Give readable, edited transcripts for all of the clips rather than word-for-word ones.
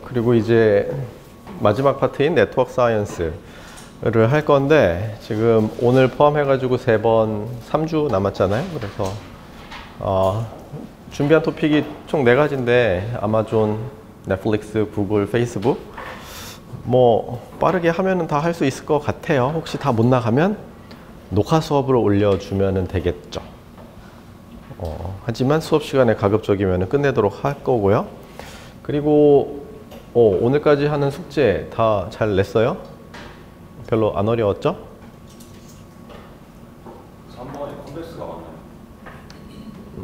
그리고 이제 마지막 파트인 네트워크 사이언스를 할 건데 지금 오늘 포함해가지고 3주 남았잖아요. 그래서 준비한 토픽이 총 4가지인데 아마존, 넷플릭스, 구글, 페이스북 뭐 빠르게 하면은 다 할 수 있을 것 같아요. 혹시 다 못 나가면 녹화 수업을 올려주면 되겠죠. 하지만 수업 시간에 가급적이면 끝내도록 할 거고요. 그리고 오늘까지 하는 숙제 다 잘 냈어요? 별로 안 어려웠죠? 3번이 컨벡스가 맞나요?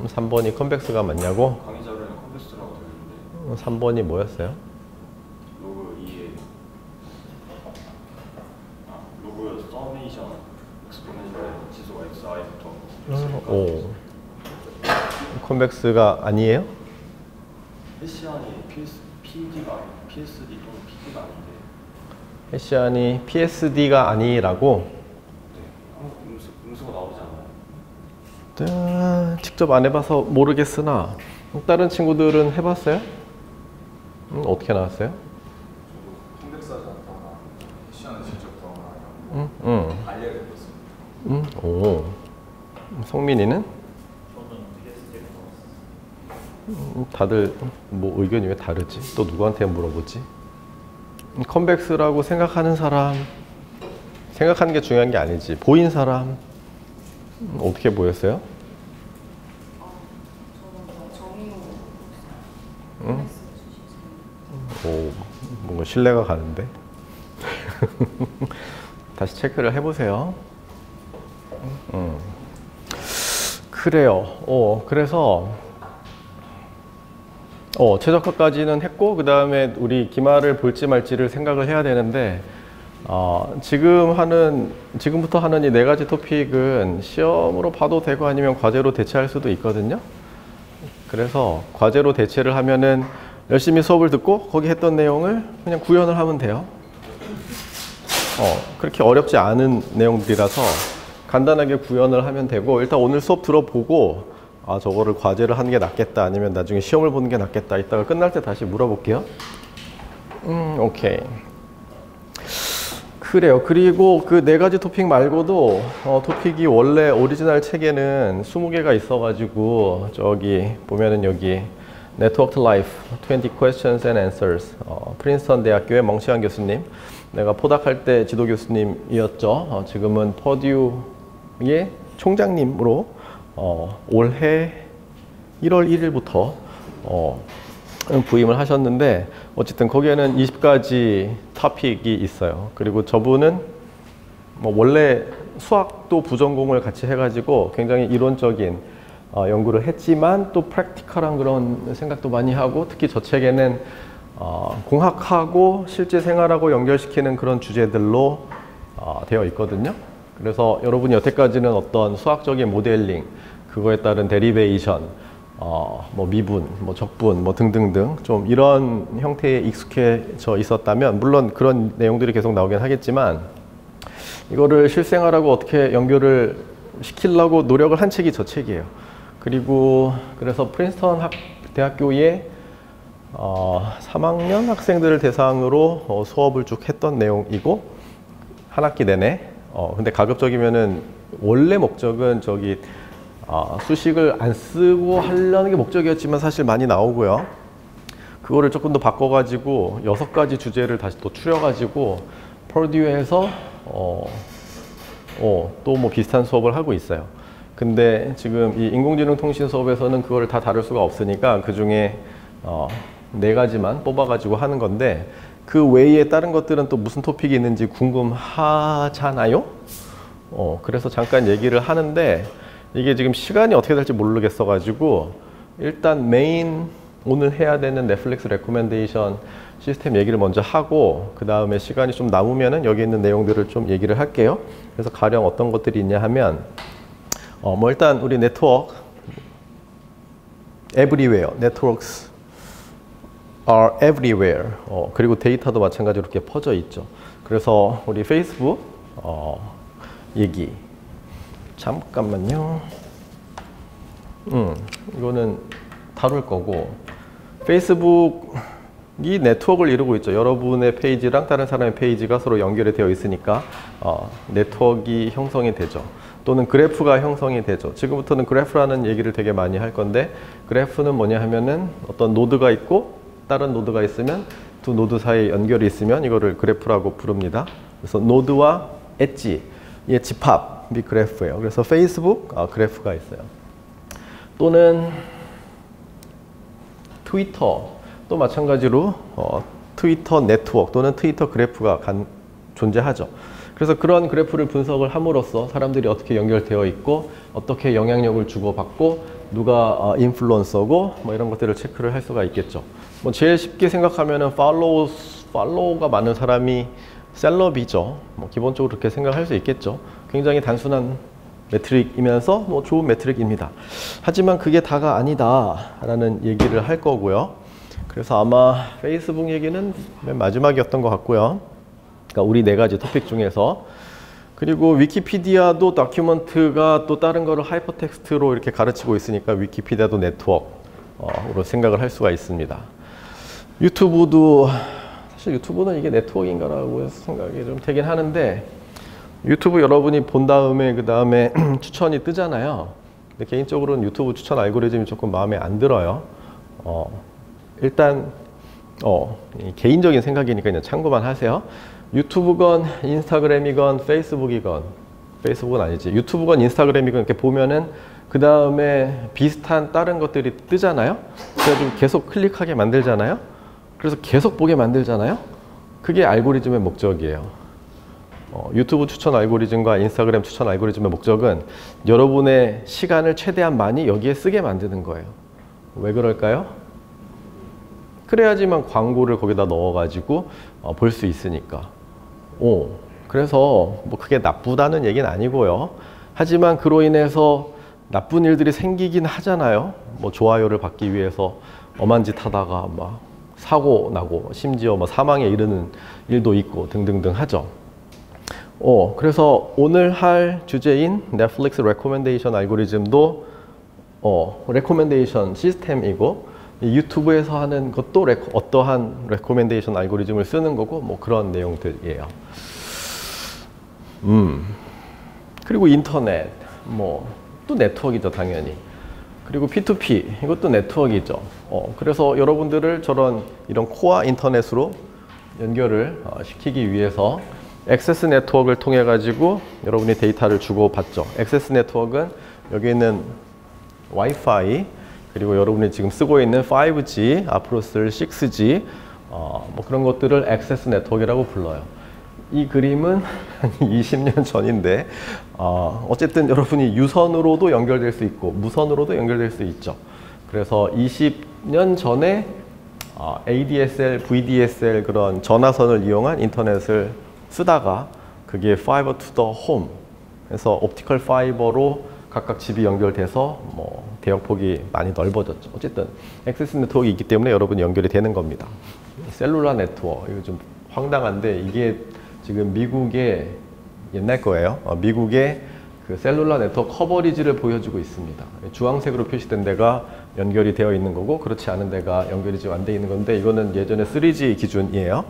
3번이 컨벡스가 맞냐고? 강의 자료에는 컨벡스라고 되어 있는데 3번이 뭐였어요? 로그 2에 로그 서메이션 엑스포넨셜의 지수가 xi부터 컨벡스가 아니에요? 해시안이 PD가 PSD 또는 PD가 아닌데 해시안이 PSD가 아니라고? 네, 음수가 나오지 않아요? 직접 안 해봐서 모르겠으나 다른 친구들은 해봤어요? 어떻게 나왔어요? 컨벡스하지 않다거나 해시안을 직접 더하거나 알리를 해봤습니다. 성민이는? 저는 PSD를 넣었어요. 다들 뭐 의견이 왜 다르지? 또 누구한테 물어보지? 컨벡스라고 생각하는 사람, 생각하는 게 중요한 게 아니지. 보인 사람 어떻게 보였어요? 저는 정의로 뭔가 신뢰가 가는데. 다시 체크를 해보세요. 그래요. 그래서 최적화까지는 했고 그 다음에 우리 기말을 볼지 말지를 생각을 해야 되는데 지금부터 하는 이 4가지 토픽은 시험으로 봐도 되고 아니면 과제로 대체할 수도 있거든요. 그래서 과제로 대체를 하면은 열심히 수업을 듣고 거기 했던 내용을 그냥 구현을 하면 돼요. 그렇게 어렵지 않은 내용들이라서 간단하게 구현을 하면 되고 일단 오늘 수업 들어보고 저거를 과제를 하는 게 낫겠다 아니면 나중에 시험을 보는 게 낫겠다 이따가 끝날 때 다시 물어볼게요. 오케이. 그래요. 그리고 그 4가지 토픽 말고도 토픽이 원래 오리지널 책에는 20개가 있어가지고 저기 보면은 여기 Networked Life 20 Questions and Answers 프린스턴 대학교의 멍시환 교수님, 내가 포닥할 때 지도 교수님이었죠. 지금은 퍼듀의 총장님으로 올해 1월 1일부터 부임을 하셨는데 어쨌든 거기에는 20가지 토픽이 있어요. 그리고 저분은 뭐 원래 수학도 부전공을 같이 해가지고 굉장히 이론적인 연구를 했지만 또 프랙티컬한 그런 생각도 많이 하고 특히 저 책에는 공학하고 실제 생활하고 연결시키는 그런 주제들로 되어 있거든요. 그래서 여러분이 여태까지는 어떤 수학적인 모델링, 그거에 따른 데리베이션, 뭐 미분, 뭐 적분, 뭐 등등등 좀 이런 형태에 익숙해져 있었다면 물론 그런 내용들이 계속 나오긴 하겠지만 이거를 실생활하고 어떻게 연결을 시키려고 노력을 한 책이 저 책이에요. 그리고 그래서 프린스턴 대학교의 3학년 학생들을 대상으로 수업을 쭉 했던 내용이고 한 학기 내내 근데 가급적이면은 원래 목적은 저기 수식을 안 쓰고 하려는 게 목적이었지만 사실 많이 나오고요. 그거를 조금 더 바꿔가지고 6가지 주제를 다시 또 추려가지고 퍼듀에서 또 뭐 비슷한 수업을 하고 있어요. 근데 지금 이 인공지능 통신 수업에서는 그거를 다 다룰 수가 없으니까 그 중에 4가지만 뽑아가지고 하는 건데 그 외에 다른 것들은 또 무슨 토픽이 있는지 궁금하잖아요. 그래서 잠깐 얘기를 하는데 이게 지금 시간이 어떻게 될지 모르겠어 가지고 일단 메인 오늘 해야 되는 넷플릭스 레코멘데이션 시스템 얘기를 먼저 하고 그 다음에 시간이 좀 남으면은 여기 있는 내용들을 좀 얘기를 할게요. 그래서 가령 어떤 것들이 있냐 하면 뭐 일단 우리 네트워크 everywhere, networks are everywhere. 그리고 데이터도 마찬가지로 이렇게 퍼져 있죠. 그래서 우리 페이스북 얘기 잠깐만요. 이거는 다룰 거고 페이스북 네트워크를 이루고 있죠. 여러분의 페이지랑 다른 사람의 페이지가 서로 연결이 되어 있으니까 네트워크가 형성이 되죠. 또는 그래프가 형성이 되죠. 지금부터는 그래프라는 얘기를 되게 많이 할 건데 그래프는 뭐냐 하면은 어떤 노드가 있고 다른 노드가 있으면 두 노드 사이에 연결이 있으면 이거를 그래프라고 부릅니다. 그래서 노드와 엣지의 집합이 그래프예요. 그래서 페이스북 그래프가 있어요. 또는 트위터 또 마찬가지로 트위터 네트워크 또는 트위터 그래프가 존재하죠. 그래서 그런 그래프를 분석을 함으로써 사람들이 어떻게 연결되어 있고 어떻게 영향력을 주고받고 누가 인플루언서고 뭐 이런 것들을 체크를 할 수가 있겠죠. 뭐 제일 쉽게 생각하면은 팔로우가 많은 사람이 셀럽이죠. 뭐 기본적으로 그렇게 생각할 수 있겠죠. 굉장히 단순한 매트릭이면서 뭐 좋은 매트릭입니다. 하지만 그게 다가 아니다라는 얘기를 할 거고요. 그래서 아마 페이스북 얘기는 맨 마지막이었던 것 같고요. 그러니까 우리 4가지 토픽 중에서. 그리고 위키피디아도 다큐먼트가 또 다른 거를 하이퍼텍스트로 이렇게 가르치고 있으니까 위키피디아도 네트워크로 생각을 할 수가 있습니다. 유튜브도 사실 유튜브는 이게 네트워크인가라고 생각이 좀 되긴 하는데 유튜브 여러분이 본 다음에 그 다음에 추천이 뜨잖아요. 근데 개인적으로는 유튜브 추천 알고리즘이 조금 마음에 안 들어요. 일단 개인적인 생각이니까 그냥 참고만 하세요. 유튜브건 인스타그램이건 페이스북이건 페이스북은 아니지 유튜브건 인스타그램이건 이렇게 보면은 그 다음에 비슷한 다른 것들이 뜨잖아요. 그래가지고 계속 클릭하게 만들잖아요. 그래서 계속 보게 만들잖아요. 그게 알고리즘의 목적이에요. 유튜브 추천 알고리즘과 인스타그램 추천 알고리즘의 목적은 여러분의 시간을 최대한 많이 여기에 쓰게 만드는 거예요. 왜 그럴까요? 그래야지만 광고를 거기다 넣어가지고 볼 수 있으니까. 그래서 뭐 그게 나쁘다는 얘기는 아니고요. 하지만 그로 인해서 나쁜 일들이 생기긴 하잖아요. 뭐 좋아요를 받기 위해서 엄한 짓 하다가 막 사고 나고 심지어 뭐 사망에 이르는 일도 있고 등등등 하죠. 그래서 오늘 할 주제인 넷플릭스 레코멘데이션 알고리즘도 레코멘데이션 시스템이고 유튜브에서 하는 것도 어떠한 레코멘데이션 알고리즘을 쓰는 거고 뭐 그런 내용들이에요. 그리고 인터넷 뭐 또 네트워크이죠 당연히. 그리고 P2P 이것도 네트워크이죠. 그래서 여러분들을 이런 코어 인터넷으로 연결을 시키기 위해서 액세스 네트워크를 통해 가지고 여러분이 데이터를 주고받죠. 액세스 네트워크는 여기 있는 와이파이 그리고 여러분이 지금 쓰고 있는 5G, 앞으로 쓸 6G 뭐 그런 것들을 액세스 네트워크라고 불러요. 이 그림은 한 20년 전인데 어쨌든 여러분이 유선으로도 연결될 수 있고 무선으로도 연결될 수 있죠. 그래서 20년 전에 ADSL, VDSL 그런 전화선을 이용한 인터넷을 쓰다가 그게 Fiber to the Home 그래서 옵티컬 파이버로 각각 집이 연결돼서 뭐 대역폭이 많이 넓어졌죠. 어쨌든 액세스 네트워크가 있기 때문에 여러분이 연결이 되는 겁니다. 셀룰라 네트워크 이거 좀 황당한데 이게 지금 미국의 옛날 거예요. 미국의 그 셀룰라 네트워크 커버리지를 보여주고 있습니다. 주황색으로 표시된 데가 연결이 되어 있는 거고 그렇지 않은 데가 연결이 지금 안 돼 있는 건데 이거는 예전에 3G 기준이에요.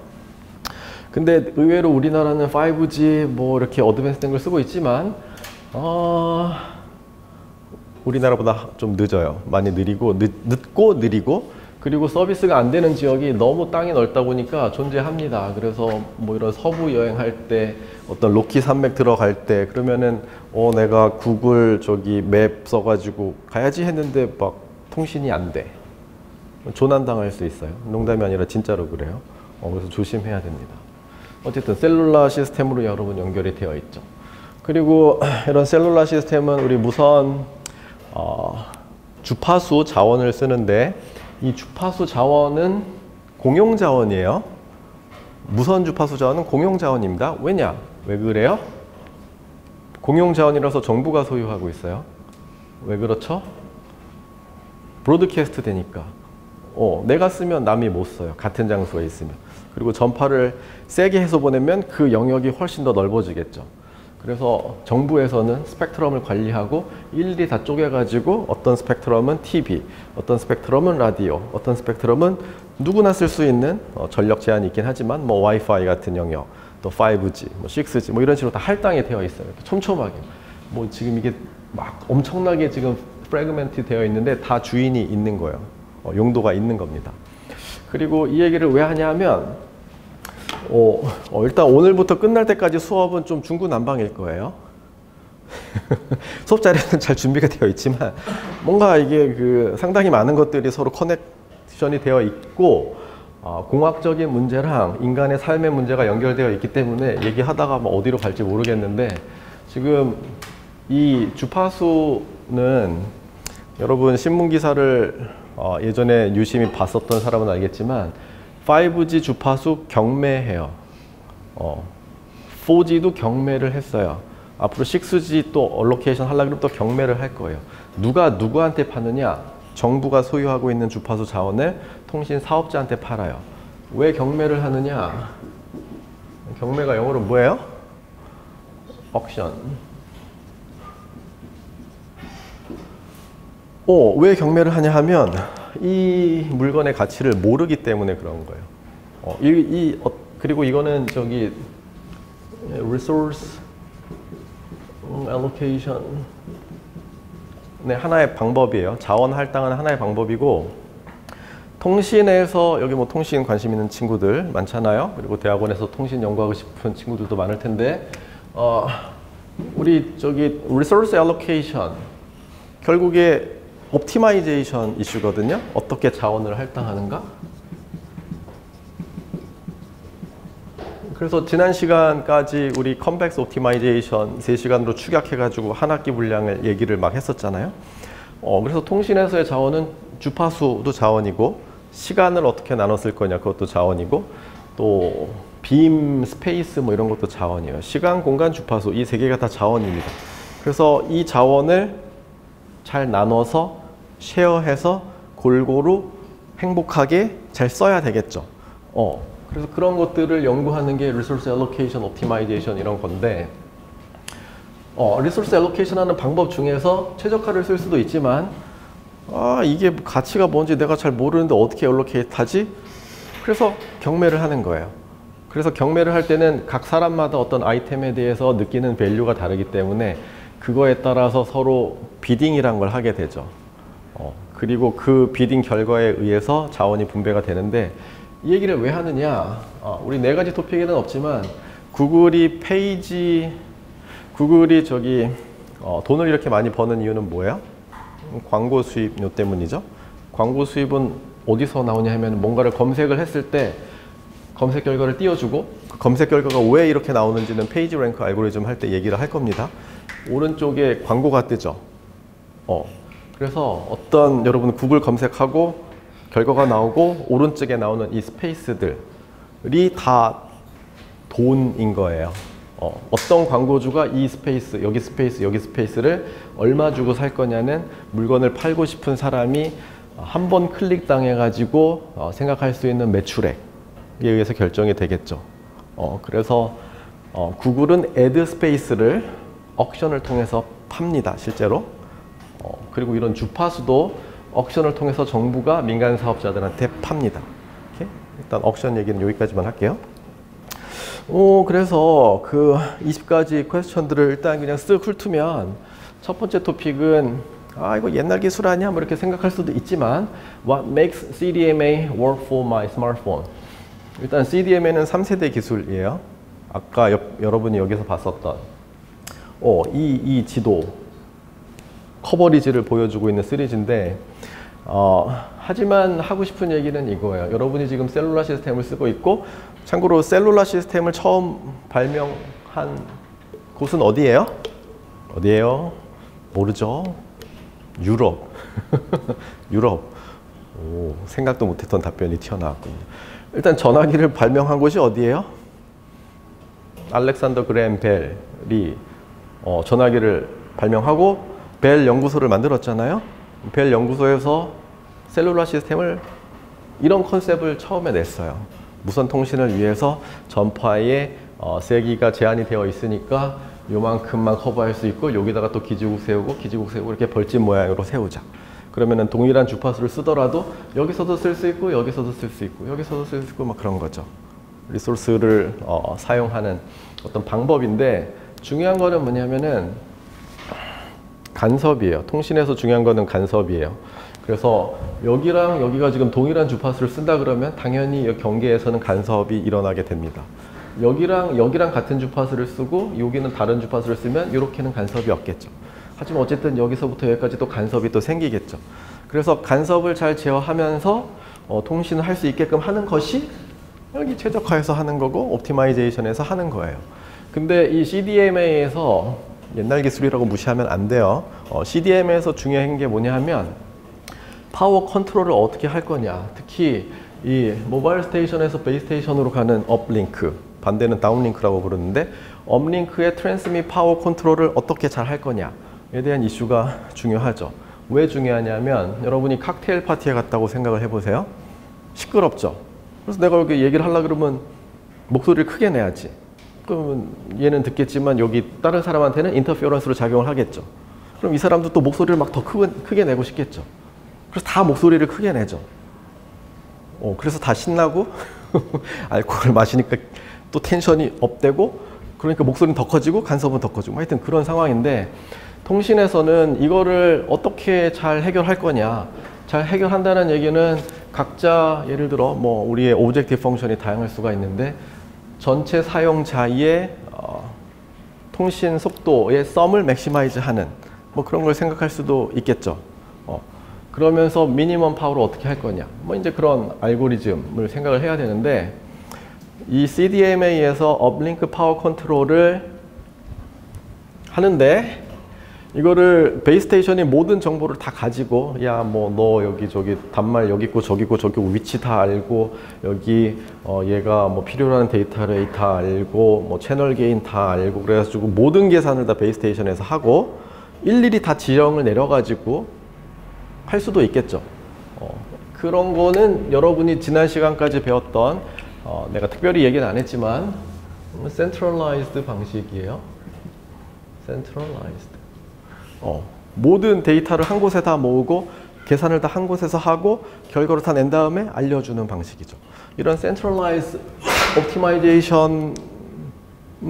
근데 의외로 우리나라는 5G 뭐 이렇게 어드밴스된 걸 쓰고 있지만 우리나라보다 좀 늦어요. 많이 느리고 늦고 느리고 그리고 서비스가 안 되는 지역이 너무 땅이 넓다 보니까 존재합니다. 그래서 뭐 이런 서부 여행할 때 어떤 로키 산맥 들어갈 때 그러면은 내가 구글 저기 맵 써가지고 가야지 했는데 막 통신이 안 돼. 조난당할 수 있어요. 농담이 아니라 진짜로 그래요. 그래서 조심해야 됩니다. 어쨌든 셀룰라 시스템으로 여러분 연결이 되어 있죠. 그리고 이런 셀룰라 시스템은 우리 무선 주파수 자원을 쓰는데 이 주파수 자원은 공용 자원이에요. 무선 주파수 자원은 공용 자원입니다. 왜냐? 왜 그래요? 공용 자원이라서 정부가 소유하고 있어요. 왜 그렇죠? 브로드캐스트 되니까. 내가 쓰면 남이 못 써요. 같은 장소에 있으면. 그리고 전파를 세게 해서 보내면 그 영역이 훨씬 더 넓어지겠죠. 그래서 정부에서는 스펙트럼을 관리하고 일일이 다 쪼개가지고 어떤 스펙트럼은 TV, 어떤 스펙트럼은 라디오, 어떤 스펙트럼은 누구나 쓸 수 있는 전력 제한이 있긴 하지만 뭐 와이파이 같은 영역, 또 5G, 뭐 6G 뭐 이런 식으로 다 할당이 되어 있어요. 이렇게 촘촘하게. 뭐 지금 이게 막 엄청나게 지금 프래그멘트 되어 있는데 다 주인이 있는 거예요. 용도가 있는 겁니다. 그리고 이 얘기를 왜 하냐면 일단 오늘부터 끝날 때까지 수업은 좀 중구난방일 거예요. 수업 자료는 잘 준비가 되어 있지만 뭔가 이게 상당히 많은 것들이 서로 커넥션이 되어 있고 공학적인 문제랑 인간의 삶의 문제가 연결되어 있기 때문에 얘기하다가 뭐 어디로 갈지 모르겠는데 지금 이 주파수는 여러분 신문기사를 예전에 유심히 봤었던 사람은 알겠지만 5G 주파수 경매해요. 4G도 경매를 했어요. 앞으로 6G 또 얼로케이션 하려고 그러면 또 경매를 할 거예요. 누가 누구한테 파느냐? 정부가 소유하고 있는 주파수 자원을 통신 사업자한테 팔아요. 왜 경매를 하느냐? 경매가 영어로 뭐예요? 옥션. 왜 경매를 하냐 하면 이 물건의 가치를 모르기 때문에 그런 거예요. 그리고 이거는 저기 resource allocation 네, 하나의 방법이에요. 자원 할당은 하나의 방법이고 통신에서 여기 뭐 통신 관심 있는 친구들 많잖아요. 그리고 대학원에서 통신 연구하고 싶은 친구들도 많을 텐데 우리 저기 resource allocation 결국에 옵티마이제이션 이슈거든요. 어떻게 자원을 할당하는가? 그래서 지난 시간까지 우리 컴팩스 옵티마이제이션 3시간으로 축약해가지고 한 학기 분량을 얘기를 막 했었잖아요. 그래서 통신에서의 자원은 주파수도 자원이고 시간을 어떻게 나눠 쓸 거냐 그것도 자원이고 또 빔, 스페이스 뭐 이런 것도 자원이에요. 시간, 공간, 주파수 이 3개가 다 자원입니다. 그래서 이 자원을 잘 나눠서 쉐어해서 골고루 행복하게 잘 써야 되겠죠. 그래서 그런 것들을 연구하는 게 Resource Allocation, Optimization 이런 건데 Resource Allocation 하는 방법 중에서 최적화를 쓸 수도 있지만 이게 가치가 뭔지 내가 잘 모르는데 어떻게 Allocate 하지? 그래서 경매를 하는 거예요. 그래서 경매를 할 때는 각 사람마다 어떤 아이템에 대해서 느끼는 밸류가 다르기 때문에 그거에 따라서 서로 비딩이란 걸 하게 되죠. 그리고 그 비딩 결과에 의해서 자원이 분배가 되는데 이 얘기를 왜 하느냐? 우리 4가지 토픽에는 없지만 구글이 저기 돈을 이렇게 많이 버는 이유는 뭐예요? 광고 수입료 때문이죠. 광고 수입은 어디서 나오냐 하면 뭔가를 검색을 했을 때 검색 결과를 띄워주고 그 검색 결과가 왜 이렇게 나오는지는 페이지 랭크 알고리즘 할 때 얘기를 할 겁니다. 오른쪽에 광고가 뜨죠. 그래서 여러분 구글 검색하고 결과가 나오고 오른쪽에 나오는 이 스페이스들이 다 돈인 거예요. 어떤 광고주가 이 스페이스, 여기 스페이스, 여기 스페이스를 얼마 주고 살 거냐는 물건을 팔고 싶은 사람이 한 번 클릭 당해가지고 생각할 수 있는 매출액에 의해서 결정이 되겠죠. 그래서 구글은 애드 스페이스를 옥션을 통해서 팝니다, 실제로. 그리고 이런 주파수도 옥션을 통해서 정부가 민간 사업자들한테 팝니다. 이렇게? 일단 옥션 얘기는 여기까지만 할게요. 그래서 그 20가지 퀘스천들을 일단 그냥 쓱 훑으면 첫 번째 토픽은 이거 옛날 기술 아니야? 뭐 이렇게 생각할 수도 있지만 What makes CDMA work for my smartphone? 일단 CDMA는 3세대 기술이에요. 아까 여러분이 여기서 봤었던 이 지도 커버리지를 보여주고 있는 시리즈인데 하지만 하고 싶은 얘기는 이거예요. 여러분이 지금 셀룰라 시스템을 쓰고 있고 참고로 셀룰라 시스템을 처음 발명한 곳은 어디예요? 어디예요? 모르죠? 유럽. 유럽. 생각도 못했던 답변이 튀어나왔군요. 일단 전화기를 발명한 곳이 어디예요? 알렉산더 그레햄 벨이 전화기를 발명하고 벨 연구소를 만들었잖아요. 벨 연구소에서 셀룰라 시스템을 이런 컨셉을 처음에 냈어요. 무선 통신을 위해서 전파의 세기가 제한이 되어 있으니까 요만큼만 커버할 수 있고 여기다가 또 기지국 세우고 이렇게 벌집 모양으로 세우자. 그러면은 동일한 주파수를 쓰더라도 여기서도 쓸 수 있고 여기서도 쓸 수 있고 여기서도 쓸 수 있고 막 그런 거죠. 리소스를 사용하는 어떤 방법인데 중요한 거는 뭐냐면은 간섭이에요. 통신에서 중요한 거는 간섭이에요. 그래서 여기랑 여기가 지금 동일한 주파수를 쓴다 그러면 당연히 이 경계에서는 간섭이 일어나게 됩니다. 여기랑 같은 주파수를 쓰고 여기는 다른 주파수를 쓰면 이렇게는 간섭이 없겠죠. 하지만 어쨌든 여기서부터 여기까지 또 간섭이 또 생기겠죠. 그래서 간섭을 잘 제어하면서 통신을 할 수 있게끔 하는 것이 여기 최적화해서 하는 거고 옵티마이제이션에서 하는 거예요. 근데 이 CDMA에서 옛날 기술이라고 무시하면 안 돼요. CDMA에서 중요한 게 뭐냐 하면 파워 컨트롤을 어떻게 할 거냐. 특히 이 모바일 스테이션에서 베이스 스테이션으로 가는 업링크, 반대는 다운링크라고 부르는데 업링크의 트랜스밋 파워 컨트롤을 어떻게 잘 할 거냐에 대한 이슈가 중요하죠. 왜 중요하냐면 여러분이 칵테일 파티에 갔다고 생각을 해보세요. 시끄럽죠. 그래서 내가 여기 얘기를 하려고 그러면 목소리를 크게 내야지. 그러면 얘는 듣겠지만 여기 다른 사람한테는 인터피어런스로 작용을 하겠죠. 그럼 이 사람도 또 목소리를 막 더 크게 내고 싶겠죠. 그래서 다 목소리를 크게 내죠. 그래서 다 신나고 알코올을 마시니까 또 텐션이 업되고 그러니까 목소리는 더 커지고 간섭은 더 커지고 하여튼 그런 상황인데 통신에서는 이거를 어떻게 잘 해결할 거냐. 잘 해결한다는 얘기는 각자 예를 들어 뭐 우리의 오브젝티브 펑션이 다양할 수가 있는데 전체 사용자의 통신 속도의 썸을 맥시마이즈 하는 뭐 그런 걸 생각할 수도 있겠죠. 그러면서 미니멈 파워를 어떻게 할 거냐. 뭐 이제 그런 알고리즘을 생각을 해야 되는데 이 CDMA에서 업링크 파워 컨트롤을 하는데 이거를 베이스 스테이션이 모든 정보를 다 가지고 야 뭐 너 여기 저기 단말 여기 있고 저기 있고 저기 위치 다 알고 여기 얘가 뭐 필요로 하는 데이터 레이 다 알고 뭐 채널 게인 다 알고 그래가지고 모든 계산을 다 베이스 스테이션에서 하고 일일이 다 지령을 내려가지고 할 수도 있겠죠. 그런 거는 여러분이 지난 시간까지 배웠던 내가 특별히 얘기는 안 했지만 centralized 방식이에요. centralized. 모든 데이터를 한 곳에 다 모으고 계산을 다 한 곳에서 하고 결과를 다 낸 다음에 알려주는 방식이죠. 이런 centralized optimization의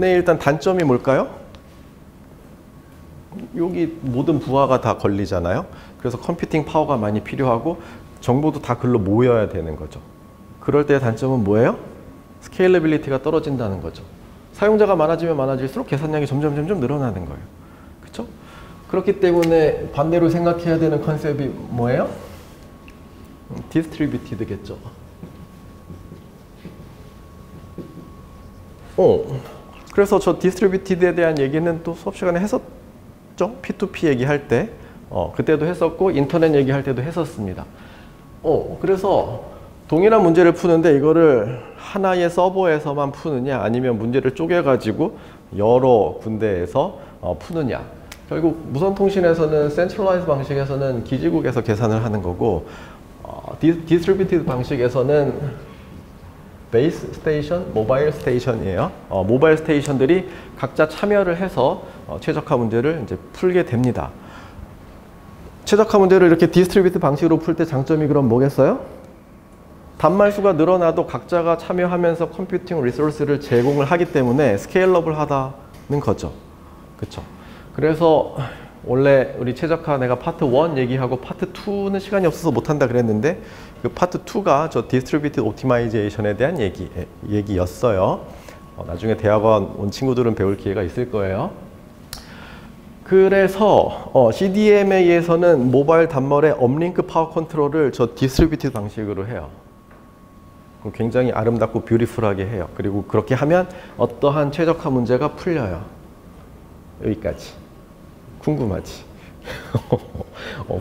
일단 단점이 뭘까요? 여기 모든 부하가 다 걸리잖아요. 그래서 컴퓨팅 파워가 많이 필요하고 정보도 다 글로 모여야 되는 거죠. 그럴 때의 단점은 뭐예요? 스케일러빌리티가 떨어진다는 거죠. 사용자가 많아지면 많아질수록 계산량이 점점 늘어나는 거예요. 그렇죠? 그렇기 때문에 반대로 생각해야 되는 컨셉이 뭐예요? 디스트리뷰티드겠죠. 그래서 저 디스트리뷰티드에 대한 얘기는 또 수업 시간에 했었죠. P2P 얘기할 때 그때도 했었고 인터넷 얘기할 때도 했었습니다. 그래서 동일한 문제를 푸는데 이거를 하나의 서버에서만 푸느냐 아니면 문제를 쪼개가지고 여러 군데에서 푸느냐. 결국 무선통신에서는 센트럴라이즈 방식에서는 기지국에서 계산을 하는 거고 디스트리뷰티드 방식에서는 베이스 스테이션, 모바일 스테이션이에요. 모바일 스테이션들이 각자 참여를 해서 최적화 문제를 이제 풀게 됩니다. 최적화 문제를 이렇게 디스트리뷰티드 방식으로 풀 때 장점이 그럼 뭐겠어요? 단말수가 늘어나도 각자가 참여하면서 컴퓨팅 리소스를 제공을 하기 때문에 스케일러블하다는 거죠. 그렇죠? 그래서 원래 우리 최적화 내가 파트 1 얘기하고 파트 2는 시간이 없어서 못한다 그랬는데 그 파트 2가 저 디스트리뷰티드 옵티마이제이션에 대한 얘기였어요. 나중에 대학원 온 친구들은 배울 기회가 있을 거예요. 그래서 CDMA에서는 모바일 단말의 업링크 파워 컨트롤을 저 디스트리뷰티드 방식으로 해요. 굉장히 아름답고 뷰티풀하게 해요. 그리고 그렇게 하면 어떠한 최적화 문제가 풀려요. 여기까지. 궁금하지?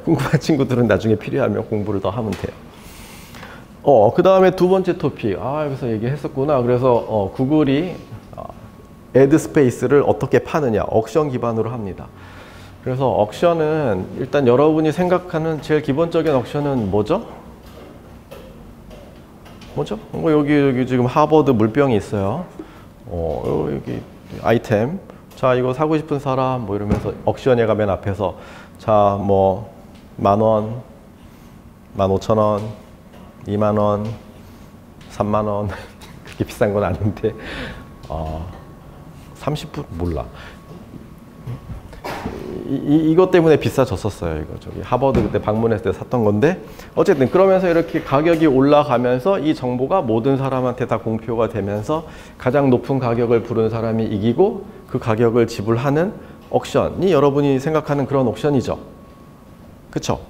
궁금한 친구들은 나중에 필요하면 공부를 더 하면 돼요. 그 다음에 두 번째 토픽. 여기서 얘기했었구나. 그래서 구글이 애드 스페이스를 어떻게 파느냐. 옥션 기반으로 합니다. 그래서 옥션은 일단 여러분이 생각하는 제일 기본적인 옥션은 뭐죠? 뭐죠? 여기 지금 하버드 물병이 있어요. 여기 아이템. 자, 이거 사고 싶은 사람 뭐 이러면서 억션회가 맨 앞에서 자, 뭐 10,000원, 15,000원, 20,000원, 30,000원 그렇게 비싼 건 아닌데 30분 몰라. 이것 때문에 비싸졌었어요. 이거 저기 하버드 그때 방문했을 때 샀던 건데 어쨌든 그러면서 이렇게 가격이 올라가면서 이 정보가 모든 사람한테 다 공표가 되면서 가장 높은 가격을 부른 사람이 이기고 그 가격을 지불하는 옥션이 여러분이 생각하는 그런 옥션이죠. 그쵸?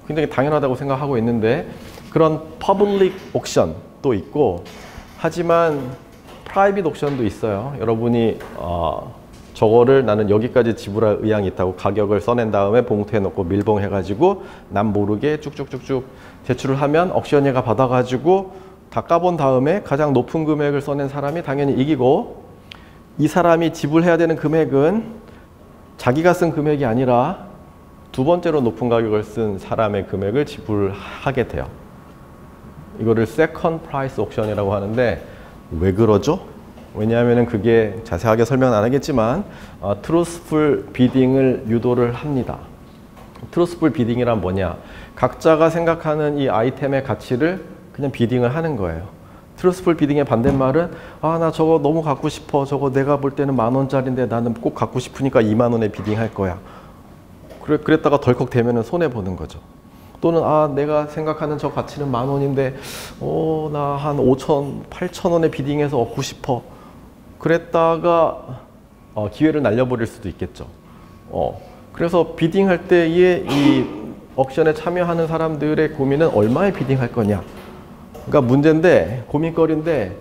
굉장히 당연하다고 생각하고 있는데 그런 퍼블릭 옥션도 있고 하지만 프라이빗 옥션도 있어요. 여러분이 저거를 나는 여기까지 지불할 의향이 있다고 가격을 써낸 다음에 봉투에 넣고 밀봉해가지고 남 모르게 쭉쭉쭉쭉 제출을 하면 옥션회가 받아가지고 다 까본 다음에 가장 높은 금액을 써낸 사람이 당연히 이기고 이 사람이 지불해야 되는 금액은 자기가 쓴 금액이 아니라 두 번째로 높은 가격을 쓴 사람의 금액을 지불하게 돼요. 이거를 세컨드 프라이스 옥션이라고 하는데 왜 그러죠? 왜냐하면 그게 자세하게 설명은 안 하겠지만 트루스풀 비딩을 유도를 합니다. 트루스풀 비딩이란 뭐냐? 각자가 생각하는 이 아이템의 가치를 그냥 비딩을 하는 거예요. 트루스풀 비딩의 반대말은 나 저거 너무 갖고 싶어. 저거 내가 볼 때는 10,000원짜리인데 나는 꼭 갖고 싶으니까 20,000원에 비딩할 거야. 그랬다가 덜컥 되면 손해보는 거죠. 또는 내가 생각하는 저 가치는 10,000원인데 나 한 5,000, 8,000원에 비딩해서 얻고 싶어. 그랬다가 기회를 날려버릴 수도 있겠죠. 그래서 비딩할 때의 이 옥션에 참여하는 사람들의 고민은 얼마에 비딩할 거냐. 그러니까 문제인데 고민거리인데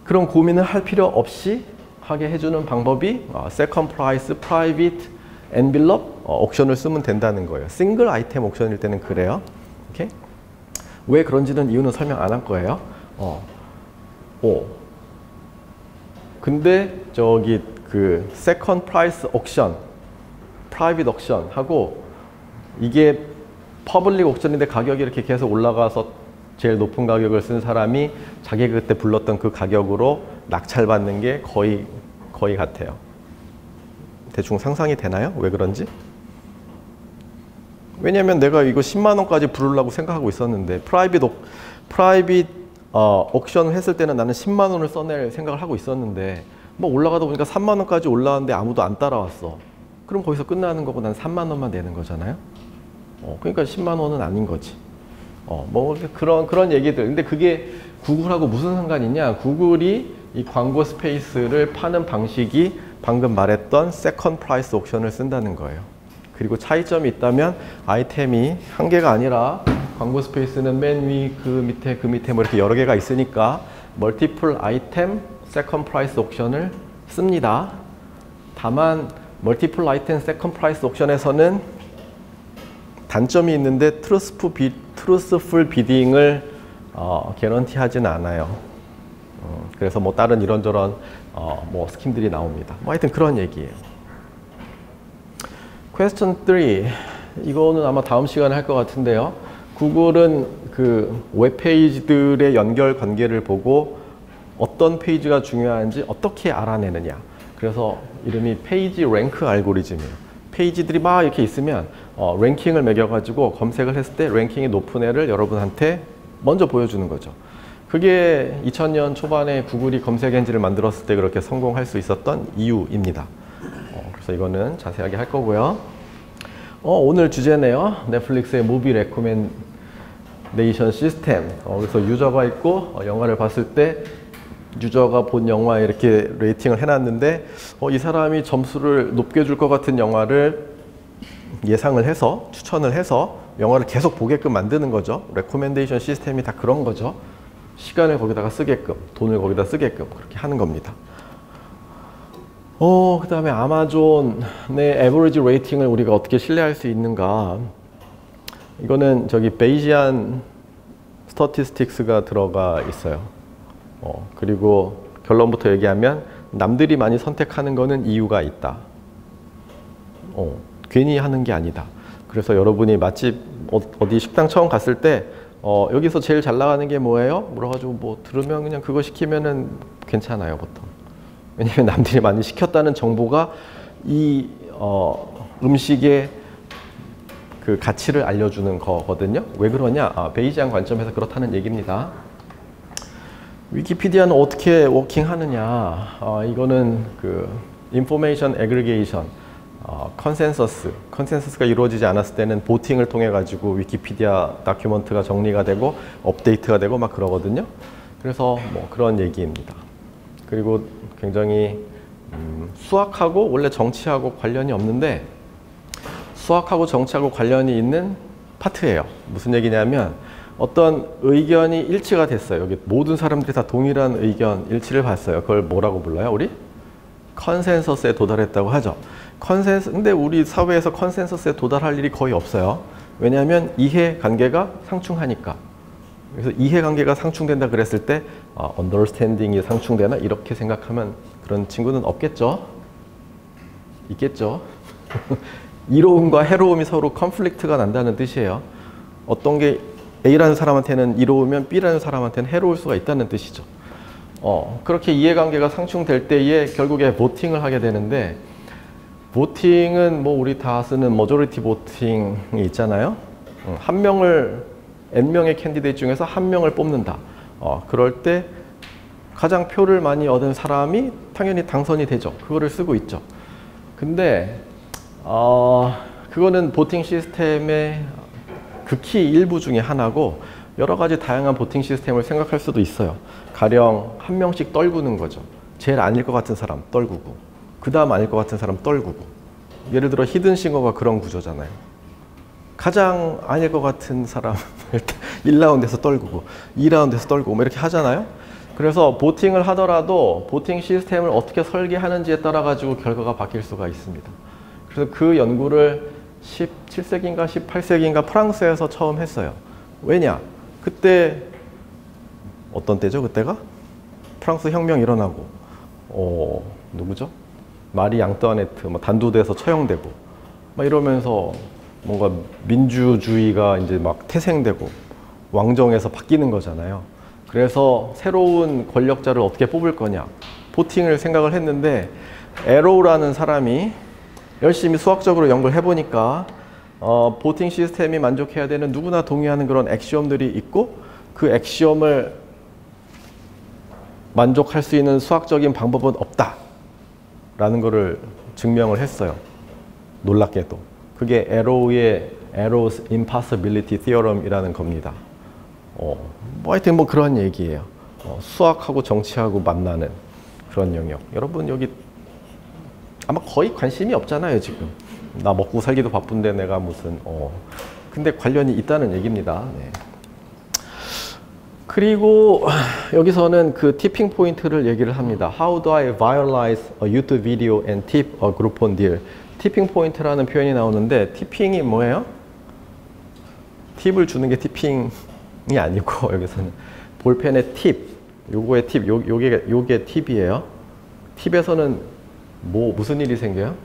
그런 고민을 할 필요 없이 하게 해주는 방법이 세컨드 프라이스 프라이빗 엔빌럽 옥션을 쓰면 된다는 거예요. 싱글 아이템 옥션일 때는 그래요. 오케이? 왜 그런지는 이유는 설명 안 할 거예요. 근데 저기 그 세컨드 프라이스 옥션, 프라이빗 옥션 하고 이게 퍼블릭 옥션인데 가격이 이렇게 계속 올라가서 제일 높은 가격을 쓴 사람이 자기가 그때 불렀던 그 가격으로 낙찰받는 게 거의 같아요. 대충 상상이 되나요? 왜 그런지? 왜냐면 내가 이거 10만 원까지 부르려고 생각하고 있었는데 프라이빗 옥션을 했을 때는 나는 10만 원을 써낼 생각을 하고 있었는데 뭐 올라가다 보니까 3만 원까지 올라왔는데 아무도 안 따라왔어. 그럼 거기서 끝나는 거고 난 3만 원만 내는 거잖아요. 그러니까 10만 원은 아닌 거지. 뭐 그런 얘기들. 근데 그게 구글하고 무슨 상관이냐? 구글이 이 광고 스페이스를 파는 방식이 방금 말했던 세컨드 프라이스 옥션을 쓴다는 거예요. 그리고 차이점이 있다면 아이템이 한 개가 아니라 광고 스페이스는 맨 위, 그 밑에 뭐 이렇게 여러 개가 있으니까 멀티플 아이템 세컨드 프라이스 옥션을 씁니다. 다만 멀티플 아이템 세컨드 프라이스 옥션에서는 단점이 있는데 트루스풀 비딩을 개런티 하지는 않아요. 그래서 뭐 다른 이런저런 뭐 스킴들이 나옵니다. 뭐 하여튼 그런 얘기예요. Question 3. 이거는 아마 다음 시간에 할 것 같은데요. 구글은 그 웹페이지들의 연결 관계를 보고 어떤 페이지가 중요한지 어떻게 알아내느냐. 그래서 이름이 페이지 랭크 알고리즘이에요. 페이지들이 막 이렇게 있으면 랭킹을 매겨가지고 검색을 했을 때 랭킹이 높은 애를 여러분한테 먼저 보여주는 거죠. 그게 2000년 초반에 구글이 검색 엔진을 만들었을 때 그렇게 성공할 수 있었던 이유입니다. 그래서 이거는 자세하게 할 거고요. 오늘 주제네요. 넷플릭스의 무비 레코멘데이션 시스템. 그래서 유저가 있고 영화를 봤을 때 유저가 본 영화에 이렇게 레이팅을 해놨는데 이 사람이 점수를 높게 줄 것 같은 영화를 예상을 해서 추천을 해서 영화를 계속 보게끔 만드는 거죠. 레코멘데이션 시스템이 다 그런 거죠. 시간을 거기다가 쓰게끔, 돈을 거기다 쓰게끔 그렇게 하는 겁니다. 그 다음에 아마존의 에버리지 레이팅을 우리가 어떻게 신뢰할 수 있는가. 이거는 저기 베이지안 스태티스틱스가 들어가 있어요. 그리고 결론부터 얘기하면 남들이 많이 선택하는 거는 이유가 있다. 괜히 하는 게 아니다. 그래서 여러분이 맛집 어디 식당 처음 갔을 때 여기서 제일 잘 나가는 게 뭐예요? 물어가지고 뭐 들으면 그냥 그거 시키면은 괜찮아요, 보통. 왜냐하면 남들이 많이 시켰다는 정보가 이 음식의 그 가치를 알려주는 거거든요. 왜 그러냐? 베이지안 관점에서 그렇다는 얘기입니다. 위키피디아는 어떻게 워킹하느냐? 이거는 그 인포메이션 애그리게이션, 컨센서스가 이루어지지 않았을 때는 보팅을 통해 가지고 위키피디아 다큐먼트가 정리가 되고 업데이트가 되고 막 그러거든요. 그래서 뭐 그런 얘기입니다. 그리고 굉장히 수학하고 원래 정치하고 관련이 없는데 수학하고 정치하고 관련이 있는 파트예요. 무슨 얘기냐면 어떤 의견이 일치가 됐어요. 여기 모든 사람들이 다 동일한 의견 일치를 봤어요. 그걸 뭐라고 불러요? 우리? 컨센서스에 도달했다고 하죠. 근데 우리 사회에서 컨센서스에 도달할 일이 거의 없어요. 왜냐하면 이해관계가 상충하니까. 그래서 이해관계가 상충된다 그랬을 때 understanding이 상충되나? 이렇게 생각하면 그런 친구는 없겠죠? 있겠죠? 이로움과 해로움이 서로 컨플릭트가 난다는 뜻이에요. 어떤 게 A라는 사람한테는 이로우면 B라는 사람한테는 해로울 수가 있다는 뜻이죠. 그렇게 이해관계가 상충될 때에 결국에 보팅을 하게 되는데 보팅은 뭐 우리 다 쓰는 머저리티 보팅이 있잖아요. 한 명을 N명의 캔디데이트 중에서 한 명을 뽑는다. 그럴 때 가장 표를 많이 얻은 사람이 당연히 당선이 되죠. 그거를 쓰고 있죠. 근데 그거는 보팅 시스템의 극히 일부 중에 하나고 여러 가지 다양한 보팅 시스템을 생각할 수도 있어요. 가령 한 명씩 떨구는 거죠. 제일 아닐 것 같은 사람 떨구고 그 다음 아닐 것 같은 사람 떨구고 예를 들어 히든싱어가 그런 구조잖아요. 가장 아닐 것 같은 사람을 1라운드에서 떨구고 2라운드에서 떨구고 뭐 이렇게 하잖아요. 그래서 보팅을 하더라도 보팅 시스템을 어떻게 설계하는지에 따라 가지고 결과가 바뀔 수가 있습니다. 그래서 그 연구를 17세기인가 18세기인가 프랑스에서 처음 했어요. 왜냐? 그때 어떤 때죠? 그때가? 프랑스 혁명 일어나고 누구죠? 마리 앙뚜아네트 단두대에서 처형되고 막 이러면서 뭔가 민주주의가 이제 막 태생되고 왕정에서 바뀌는 거잖아요. 그래서 새로운 권력자를 어떻게 뽑을 거냐 보팅을 생각을 했는데 에로우라는 사람이 열심히 수학적으로 연구를 해보니까 보팅 시스템이 만족해야 되는 누구나 동의하는 그런 액시엄들이 있고 그 액시엄을 만족할 수 있는 수학적인 방법은 없다 라는 것을 증명을 했어요. 놀랍게도. 그게 에로우의 Arrow's Impossibility Theorem이라는 겁니다. 뭐 하여튼 뭐 그런 얘기예요. 수학하고 정치하고 만나는 그런 영역. 여러분 여기 아마 거의 관심이 없잖아요 지금. 나 먹고 살기도 바쁜데 내가 무슨 근데 관련이 있다는 얘기입니다. 네. 그리고 여기서는 그 티핑 포인트를 얘기를 합니다. How do I viralize a YouTube video and tip a Groupon deal? 티핑 포인트라는 표현이 나오는데 티핑이 뭐예요? 팁을 주는 게 티핑이 아니고 여기서는 볼펜의 팁, 요거의 팁, 요게 팁이에요. 팁에서는 무슨 일이 생겨요?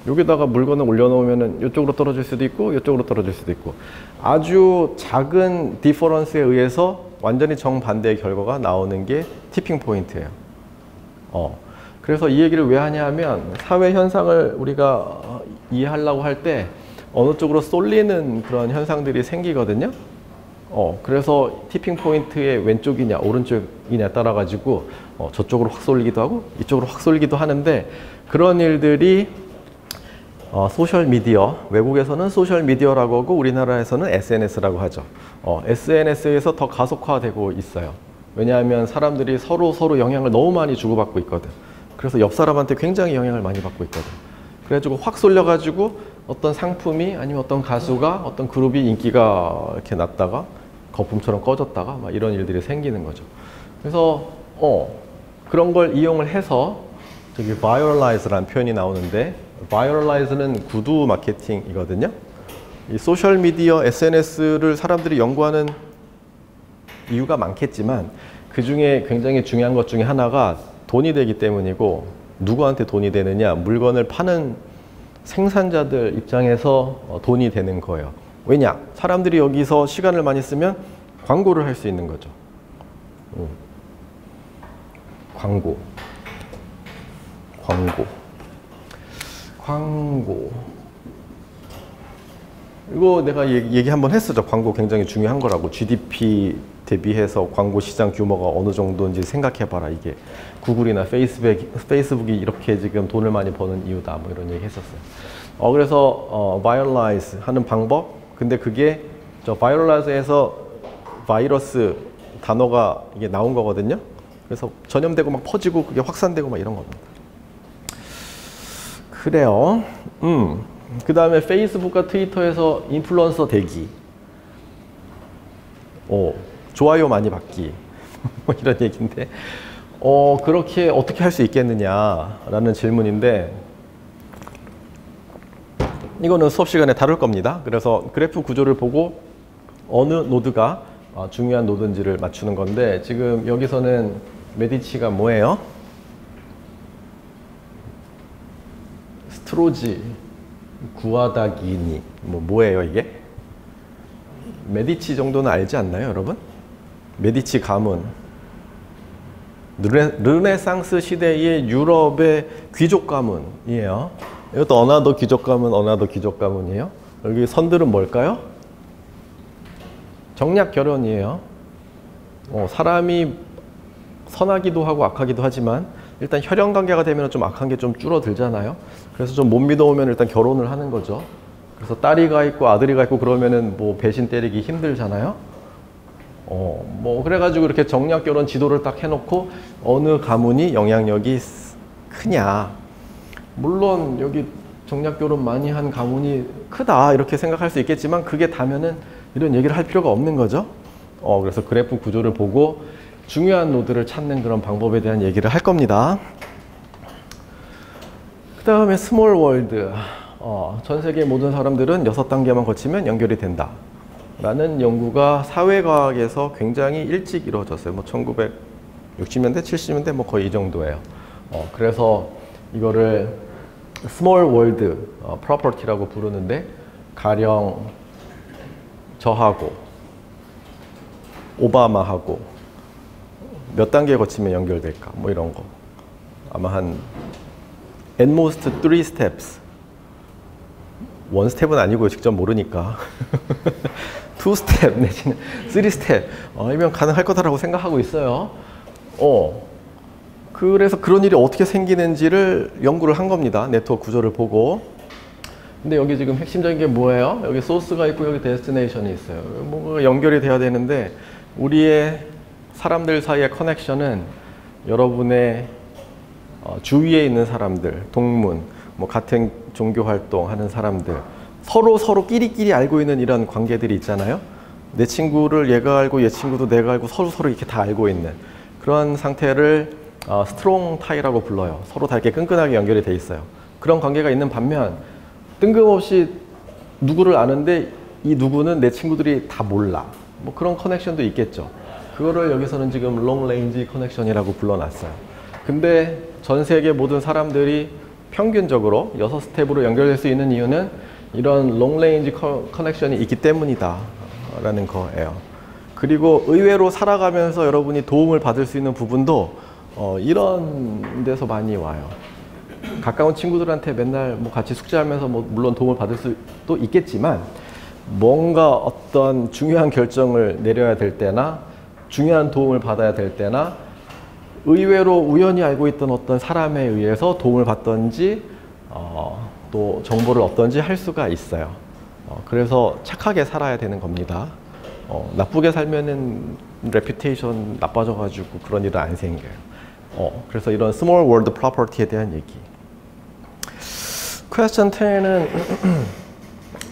여기다가 물건을 올려놓으면 이쪽으로 떨어질 수도 있고 이쪽으로 떨어질 수도 있고 아주 작은 디퍼런스에 의해서 완전히 정반대의 결과가 나오는 게 티핑 포인트예요. 그래서 이 얘기를 왜 하냐면 사회 현상을 우리가 이해하려고 할 때 어느 쪽으로 쏠리는 그런 현상들이 생기거든요. 그래서 티핑 포인트의 왼쪽이냐 오른쪽이냐 따라 가지고 저쪽으로 확 쏠리기도 하고 이쪽으로 확 쏠리기도 하는데 그런 일들이 소셜미디어, 외국에서는 소셜미디어라고 하고 우리나라에서는 SNS라고 하죠. SNS에서 더 가속화되고 있어요. 왜냐하면 사람들이 서로 영향을 너무 많이 주고받고 있거든. 그래서 옆 사람한테 굉장히 영향을 많이 받고 있거든. 그래가지고 확 쏠려가지고 어떤 상품이 아니면 어떤 가수가 어떤 그룹이 인기가 이렇게 났다가 거품처럼 꺼졌다가 막 이런 일들이 생기는 거죠. 그래서 그런 걸 이용을 해서 저기 viralize라는 표현이 나오는데 viralize는 구두 마케팅이거든요. 이 소셜 미디어 SNS를 사람들이 연구하는 이유가 많겠지만 그 중에 굉장히 중요한 것 중에 하나가 돈이 되기 때문이고 누구한테 돈이 되느냐? 물건을 파는 생산자들 입장에서 돈이 되는 거예요. 왜냐? 사람들이 여기서 시간을 많이 쓰면 광고를 할 수 있는 거죠. 광고. 광고. 이거 내가 얘기 한번 했었죠. 광고 굉장히 중요한 거라고. GDP 대비해서 광고 시장 규모가 어느 정도인지 생각해봐라. 이게 구글이나 페이스북이 이렇게 지금 돈을 많이 버는 이유다. 뭐 이런 얘기 했었어요. 그래서 viralize 하는 방법. 근데 그게 저 viralize에서 바이러스 단어가 이게 나온 거거든요. 그래서 전염되고 막 퍼지고 그게 확산되고 막 이런 겁니다. 그래요. 그 다음에 페이스북과 트위터에서 인플루언서 되기. 좋아요 많이 받기. 뭐 이런 얘기인데, 그렇게 어떻게 할 수 있겠느냐라는 질문인데, 이거는 수업 시간에 다룰 겁니다. 그래서 그래프 구조를 보고 어느 노드가 중요한 노드인지를 맞추는 건데, 지금 여기서는 메디치가 뭐예요? 스트로지, 구아다기니, 뭐예요 이게? 메디치 정도는 알지 않나요, 여러분? 메디치 가문. 르네상스 시대의 유럽의 귀족 가문이에요. 이것도 어나더 귀족 가문, 어나더 귀족 가문이에요. 여기 선들은 뭘까요? 정략 결혼이에요. 사람이 선하기도 하고 악하기도 하지만 일단 혈연 관계가 되면 좀 악한 게 좀 줄어들잖아요. 그래서 좀 못 믿어오면 일단 결혼을 하는 거죠. 그래서 딸이가 있고 아들이가 있고 그러면은 뭐 배신 때리기 힘들잖아요. 뭐 그래가지고 이렇게 정략 결혼 지도를 딱 해놓고 어느 가문이 영향력이 크냐. 물론 여기 정략 결혼 많이 한 가문이 크다 이렇게 생각할 수 있겠지만 그게 다면은 이런 얘기를 할 필요가 없는 거죠. 그래서 그래프 구조를 보고 중요한 노드를 찾는 그런 방법에 대한 얘기를 할 겁니다. 그 다음에 스몰 월드. 전 세계 모든 사람들은 6단계만 거치면 연결이 된다. 라는 연구가 사회과학에서 굉장히 일찍 이루어졌어요. 뭐 1960년대, 70년대 뭐 거의 이 정도예요. 그래서 이거를 스몰 월드 프로퍼티라고 부르는데 가령 저하고 오바마하고 몇 단계 거치면 연결될까? 뭐 이런 거. 아마 한 at most 3 steps. 1 스텝은 아니고 직접 모르니까 2 스텝 내지는 3 스텝 이면 가능할 거다라고 생각하고 있어요. 그래서 그런 일이 어떻게 생기는지를 연구를 한 겁니다. 네트워크 구조를 보고. 근데 여기 지금 핵심적인 게 뭐예요? 여기 소스가 있고 여기 데스티네이션이 있어요. 뭔가 연결이 돼야 되는데 우리의 사람들 사이의 커넥션은 여러분의 주위에 있는 사람들, 동문, 뭐 같은 종교 활동하는 사람들 서로 끼리끼리 알고 있는 이런 관계들이 있잖아요. 내 친구를 얘가 알고 얘 친구도 내가 알고 서로 이렇게 다 알고 있는 그런 상태를 스트롱 타이라고 불러요. 서로 다 이렇게 끈끈하게 연결이 돼 있어요. 그런 관계가 있는 반면 뜬금없이 누구를 아는데 이 누구는 내 친구들이 다 몰라. 뭐 그런 커넥션도 있겠죠. 그거를 여기서는 지금 롱 레인지 커넥션이라고 불러놨어요. 근데 전 세계 모든 사람들이 평균적으로 6스텝으로 연결될 수 있는 이유는 이런 롱 레인지 커넥션이 있기 때문이다 라는 거예요. 그리고 의외로 살아가면서 여러분이 도움을 받을 수 있는 부분도 이런 데서 많이 와요. 가까운 친구들한테 맨날 뭐 같이 숙제하면서 뭐 물론 도움을 받을 수도 있겠지만 뭔가 어떤 중요한 결정을 내려야 될 때나 중요한 도움을 받아야 될 때나 의외로 우연히 알고 있던 어떤 사람에 의해서 도움을 받던지 또 정보를 얻던지 할 수가 있어요. 그래서 착하게 살아야 되는 겁니다. 나쁘게 살면은 레퓨테이션 나빠져가지고 그런 일은 안 생겨요. 그래서 이런 스몰 월드 프로퍼티에 대한 얘기. 퀘스천 10은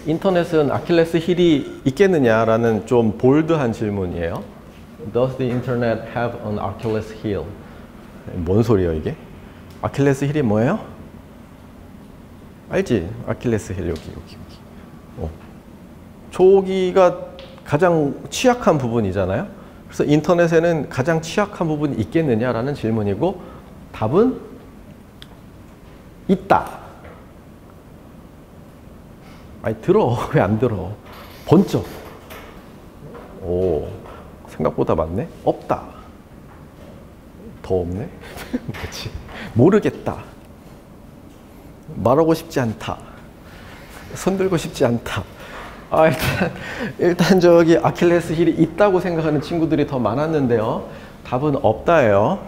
인터넷은 아킬레스 힐이 있겠느냐라는 좀 볼드한 질문이에요. Does the internet have an Achilles heel? 뭔 소리예요 이게? 아킬레스 힐이 뭐예요? 알지? 아킬레스 힐 여기. 저기가 가장 취약한 부분이잖아요. 그래서 인터넷에는 가장 취약한 부분이 있겠느냐라는 질문이고 답은 있다. 아니 들어. 왜 안 들어? 번쩍. 오, 생각보다 많네. 없다. 더 없네. 뭐지? 모르겠다. 말하고 싶지 않다. 손들고 싶지 않다. 아, 일단 저기 아킬레스 힐이 있다고 생각하는 친구들이 더 많았는데요. 답은 없다예요.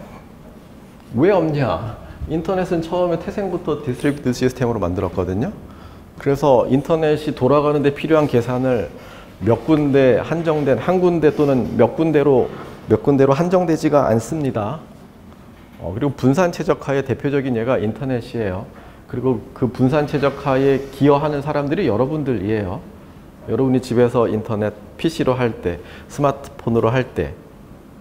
왜 없냐? 인터넷은 처음에 태생부터 디스트리뷰티드 시스템으로 만들었거든요. 그래서 인터넷이 돌아가는데 필요한 계산을 몇 군데 한정된, 한 군데 또는 몇 군데로 한정되지가 않습니다. 그리고 분산 최적화의 대표적인 예가 인터넷이에요. 그리고 그 분산 최적화에 기여하는 사람들이 여러분들이에요. 여러분이 집에서 인터넷 PC로 할 때, 스마트폰으로 할 때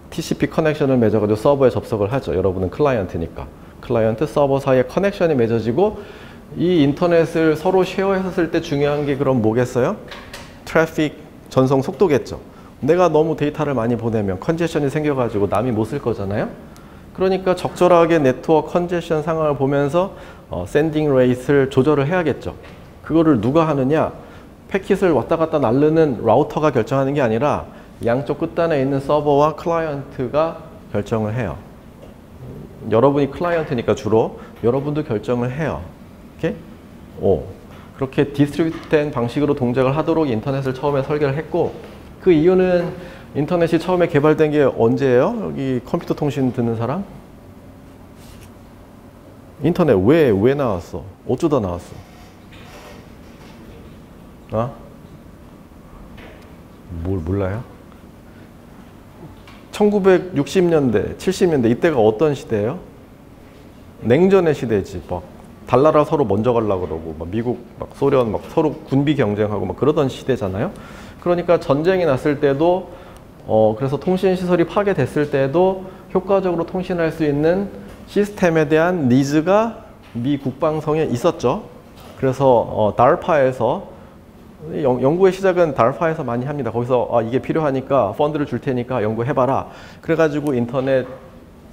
TCP 커넥션을 맺어가지고 서버에 접속을 하죠. 여러분은 클라이언트니까. 클라이언트 서버 사이에 커넥션이 맺어지고 이 인터넷을 서로 쉐어했을 때 중요한 게 그럼 뭐겠어요? 트래픽 전송 속도겠죠. 내가 너무 데이터를 많이 보내면 컨제션이 생겨가지고 남이 못 쓸 거잖아요. 그러니까 적절하게 네트워크 컨제션 상황을 보면서 샌딩 레이트를 조절을 해야겠죠. 그거를 누가 하느냐? 패킷을 왔다 갔다 날르는 라우터가 결정하는 게 아니라 양쪽 끝단에 있는 서버와 클라이언트가 결정을 해요. 여러분이 클라이언트니까 주로 여러분도 결정을 해요. 오케이? 그렇게 디스트리뷰트된 방식으로 동작을 하도록 인터넷을 처음에 설계를 했고, 그 이유는 인터넷이 처음에 개발된 게 언제예요? 여기 컴퓨터 통신 듣는 사람? 인터넷 왜 나왔어? 어쩌다 나왔어? 뭘 몰라요? 1960년대, 70년대 이때가 어떤 시대예요? 냉전의 시대지. 막 달나라 서로 먼저 가려고 그러고 막 미국, 막 소련 막 서로 군비 경쟁하고 막 그러던 시대잖아요. 그러니까 전쟁이 났을 때도 그래서 통신 시설이 파괴됐을 때도 효과적으로 통신할 수 있는 시스템에 대한 니즈가 미 국방성에 있었죠. 그래서 DARPA에서 연구의 시작은 DARPA에서 많이 합니다. 거기서 이게 필요하니까 펀드를 줄 테니까 연구해봐라. 그래가지고 인터넷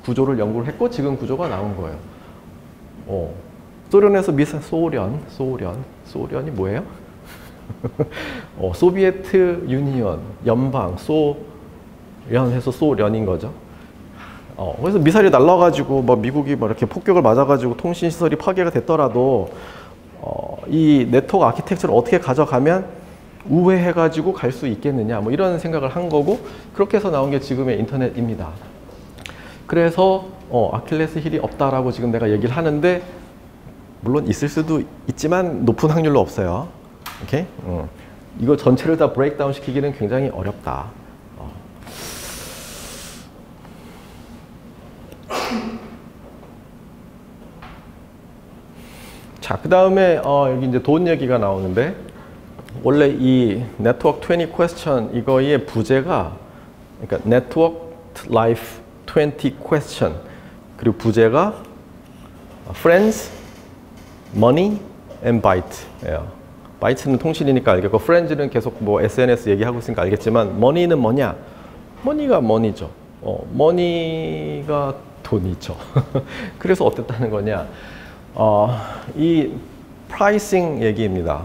구조를 연구를 했고 지금 구조가 나온 거예요. 소련에서 소련이 뭐예요? 소비에트 유니언, 연방, 소련해서 소련인 거죠. 그래서 미사일이 날라가지고 막 미국이 막 이렇게 폭격을 맞아가지고 통신 시설이 파괴가 됐더라도 이 네트워크 아키텍처를 어떻게 가져가면 우회해가지고 갈 수 있겠느냐, 뭐 이런 생각을 한 거고, 그렇게 해서 나온 게 지금의 인터넷입니다. 그래서 아킬레스 힐이 없다라고 지금 내가 얘기를 하는데, 물론 있을 수도 있지만 높은 확률로 없어요. 오케이? 이거 전체를 다 브레이크다운 시키기는 굉장히 어렵다. 자, 그 다음에 여기 이제 돈 얘기가 나오는데, 원래 이 네트워크 20 question 이거의 부제가, 그러니까 네트워크 라이프 20 question, 그리고 부제가 friends, money, and byte예요. 바이트는 통신이니까 알겠고, friends는 계속 뭐 SNS 얘기하고 있으니까 알겠지만, money는 뭐냐? money가 money죠. money가 돈이죠. 그래서 어땠다는 거냐? 이 프라이싱 얘기입니다.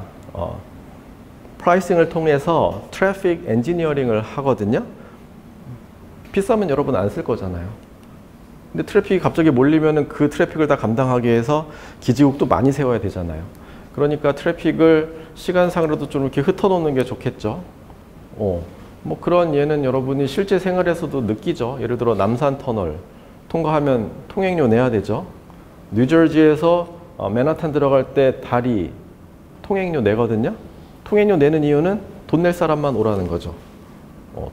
프라이싱을 통해서 트래픽 엔지니어링을 하거든요. 비싸면 여러분 안 쓸 거잖아요. 근데 트래픽이 갑자기 몰리면은 그 트래픽을 다 감당하기 위해서 기지국도 많이 세워야 되잖아요. 그러니까 트래픽을 시간상으로도 좀 이렇게 흩어놓는 게 좋겠죠. 뭐 그런 예는 여러분이 실제 생활에서도 느끼죠. 예를 들어 남산 터널 통과하면 통행료 내야 되죠. 뉴저지에서 맨하탄 들어갈 때 다리 통행료 내거든요. 통행료 내는 이유는 돈 낼 사람만 오라는 거죠.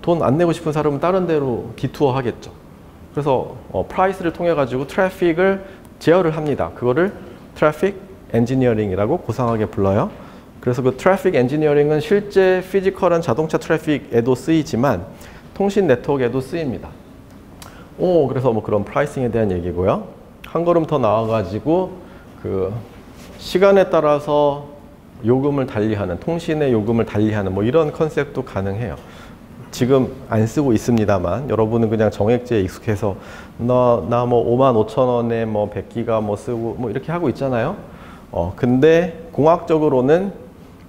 돈 안 내고 싶은 사람은 다른 데로 디투어 하겠죠. 그래서 프라이스를 통해 가지고 트래픽을 제어를 합니다. 그거를 트래픽 엔지니어링이라고 고상하게 불러요. 그래서 그 트래픽 엔지니어링은 실제 피지컬한 자동차 트래픽에도 쓰이지만 통신 네트워크에도 쓰입니다. 그래서 뭐 그런 프라이싱에 대한 얘기고요. 한 걸음 더 나와가지고 그 시간에 따라서 요금을 달리하는, 통신의 요금을 달리하는 뭐 이런 컨셉도 가능해요. 지금 안 쓰고 있습니다만 여러분은 그냥 정액제에 익숙해서 나 뭐 55,000원에 뭐 100기가 뭐 쓰고 뭐 이렇게 하고 있잖아요. 근데 공학적으로는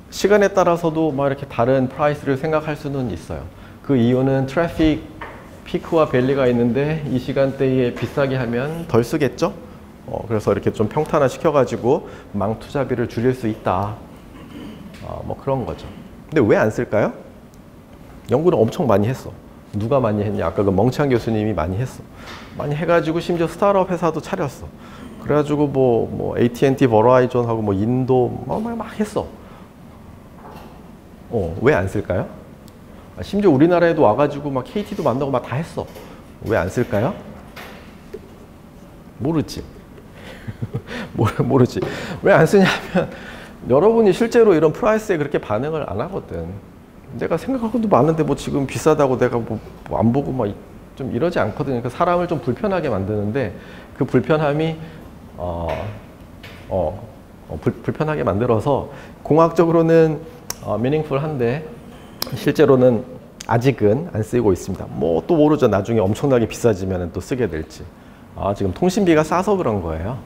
시간에 따라서도 막 이렇게 다른 프라이스를 생각할 수는 있어요. 그 이유는 트래픽 피크와 밸리가 있는데 이 시간대에 비싸게 하면 덜 쓰겠죠? 그래서 이렇게 좀 평탄화 시켜가지고 망 투자비를 줄일 수 있다. 뭐 그런 거죠. 근데 왜 안 쓸까요? 연구를 엄청 많이 했어. 누가 많이 했냐? 아까 그 멍창 교수님이 많이 했어. 많이 해가지고 심지어 스타트업 회사도 차렸어. 그래가지고 뭐 AT&T, 버라이전하고 뭐 인도 막 했어. 왜 안 쓸까요? 심지어 우리나라에도 와가지고 막 KT도 만나고 막 다 했어. 왜 안 쓸까요? 모르지. 모르지. 왜 안 쓰냐면 여러분이 실제로 이런 프라이스에 그렇게 반응을 안 하거든. 내가 생각할 것도 많은데 뭐 지금 비싸다고 내가 뭐 안 보고 막 좀 이러지 않거든요. 그러니까 사람을 좀 불편하게 만드는데 그 불편함이 불편하게 만들어서 공학적으로는 meaningful한데 실제로는 아직은 안 쓰이고 있습니다. 뭐 또 모르죠. 나중에 엄청나게 비싸지면 또 쓰게 될지. 지금 통신비가 싸서 그런 거예요.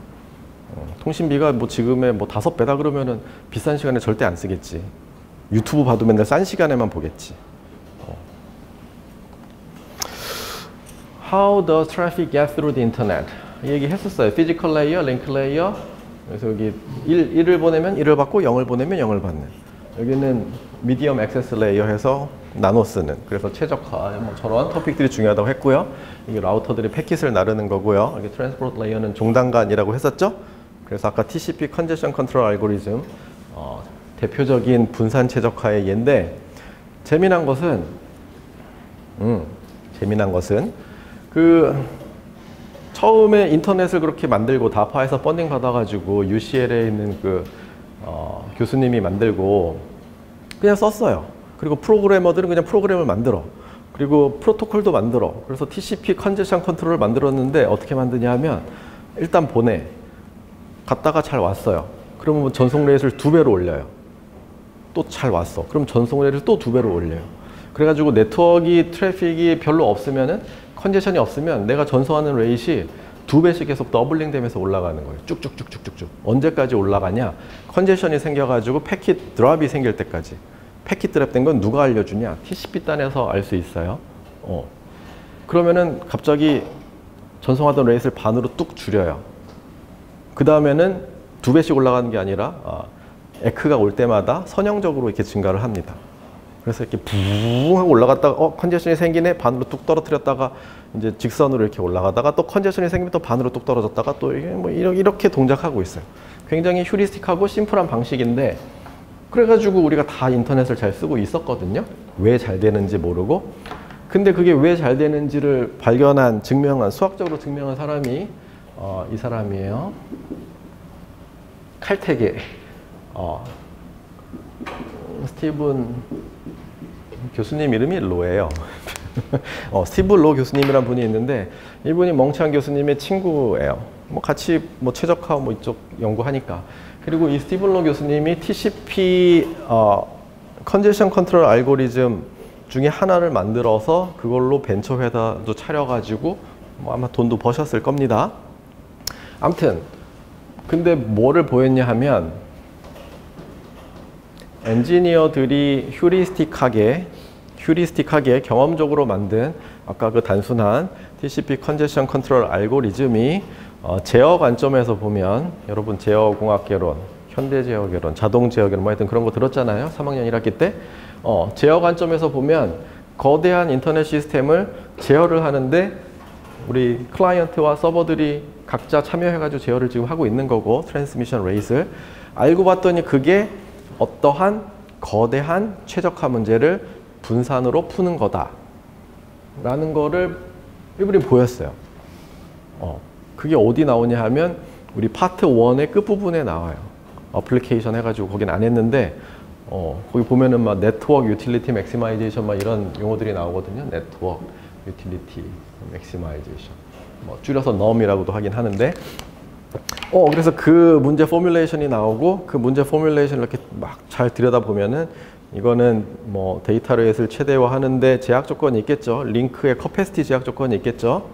통신비가 뭐 지금의 뭐 5배다 그러면은 비싼 시간에 절대 안 쓰겠지. 유튜브 봐도 맨날 싼 시간에만 보겠지. How does traffic get through the internet? 이 얘기 했었어요. Physical layer, link layer. 그래서 여기 1을 보내면 1을 받고 0을 보내면 0을 받는. 여기는 medium access layer 해서 나눠 쓰는. 그래서 최적화, 뭐 저런 토픽들이 중요하다고 했고요. 이게 라우터들이 패킷을 나르는 거고요. 여기 transport layer는 종단간이라고 했었죠. 그래서 아까 TCP congestion control algorithm 대표적인 분산 최적화의 예인데 재미난 것은 그 처음에 인터넷을 그렇게 만들고 다파에서 펀딩 받아가지고 UCL에 있는 그 교수님이 만들고 그냥 썼어요. 그리고 프로그래머들은 그냥 프로그램을 만들어. 그리고 프로토콜도 만들어. 그래서 TCP 컨제션 컨트롤을 만들었는데 어떻게 만드냐 하면 일단 보내. 갔다가 잘 왔어요. 그러면 전송 레이트를 2배로 올려요. 또 잘 왔어. 그럼 전송 레이트를 또 2배로 올려요. 그래가지고 네트워크 트래픽이 별로 없으면은 컨제션이 없으면 내가 전송하는 레이트이 2배씩 계속 더블링 되면서 올라가는 거예요. 쭉쭉쭉쭉쭉쭉. 언제까지 올라가냐? 컨제션이 생겨가지고 패킷 드랍이 생길 때까지. 패킷 드랍 된 건 누가 알려주냐? TCP 단에서 알 수 있어요. 그러면은 갑자기 전송하던 레이트를 반으로 뚝 줄여요. 그 다음에는 2배씩 올라가는 게 아니라 에크가 올 때마다 선형적으로 이렇게 증가를 합니다. 그래서 이렇게 붕 하고 올라갔다가 컨제션이 생기네 반으로 뚝 떨어뜨렸다가 이제 직선으로 이렇게 올라가다가 또 컨제션이 생기면 또 반으로 뚝 떨어졌다가 또 이게 뭐 이렇게 동작하고 있어요. 굉장히 휴리스틱하고 심플한 방식인데 그래가지고 우리가 다 인터넷을 잘 쓰고 있었거든요. 왜 잘 되는지 모르고. 근데 그게 왜 잘 되는지를 발견한, 증명한, 수학적으로 증명한 사람이 이 사람이에요. 칼텍의 스티븐 교수님 이름이 로예요. 스티븐 로 교수님이란 분이 있는데 이분이 멍창 교수님의 친구예요. 뭐 같이 뭐 최적화 뭐 이쪽 연구하니까. 그리고 이 스티븐 로 교수님이 TCP 컨제션 컨트롤 알고리즘 중에 하나를 만들어서 그걸로 벤처 회사도 차려가지고 뭐 아마 돈도 버셨을 겁니다. 아무튼 근데 뭐를 보였냐 하면 엔지니어들이 휴리스틱하게 경험적으로 만든 아까 그 단순한 TCP 컨제션 컨트롤 알고리즘이 제어 관점에서 보면 여러분 제어공학개론, 현대제어개론, 자동제어개론 뭐 하여튼 그런 거 들었잖아요. 3학년 1학기 때. 제어 관점에서 보면 거대한 인터넷 시스템을 제어를 하는데 우리 클라이언트와 서버들이 각자 참여해가지고 제어를 지금 하고 있는 거고 트랜스미션 레이스를 알고 봤더니 그게 어떠한 거대한 최적화 문제를 분산으로 푸는 거다 라는 거를 이분이 보였어요. 그게 어디 나오냐 하면 우리 파트 1의 끝부분에 나와요. 어플리케이션 해가지고 거긴 안 했는데 거기 보면은 막 네트워크 유틸리티 맥시마이제이션 막 이런 용어들이 나오거든요. 네트워크 유틸리티 맥시마이제이션 뭐 줄여서 NUM이라고도 하긴 하는데 그래서 그 문제 포뮬레이션이 나오고 그 문제 포뮬레이션을 이렇게 막 잘 들여다보면은 이거는 뭐 데이터 레이스를 최대화하는데 제약 조건이 있겠죠. 링크의 커패시티 제약 조건이 있겠죠.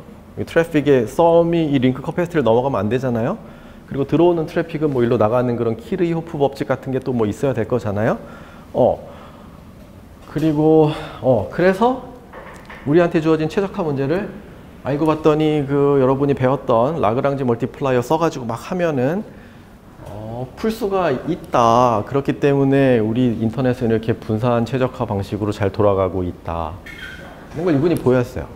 트래픽의 썸이 이 링크 커패시티를 넘어가면 안 되잖아요. 그리고 들어오는 트래픽은 뭐 일로 나가는 그런 키르이호프 법칙 같은 게 또 뭐 있어야 될 거잖아요. 그리고 그래서 우리한테 주어진 최적화 문제를 알고 봤더니 그 여러분이 배웠던 라그랑지 멀티플라이어 써가지고 막 하면은 풀 수가 있다. 그렇기 때문에 우리 인터넷은 이렇게 분산 최적화 방식으로 잘 돌아가고 있다. 이런 걸 이분이 보였어요.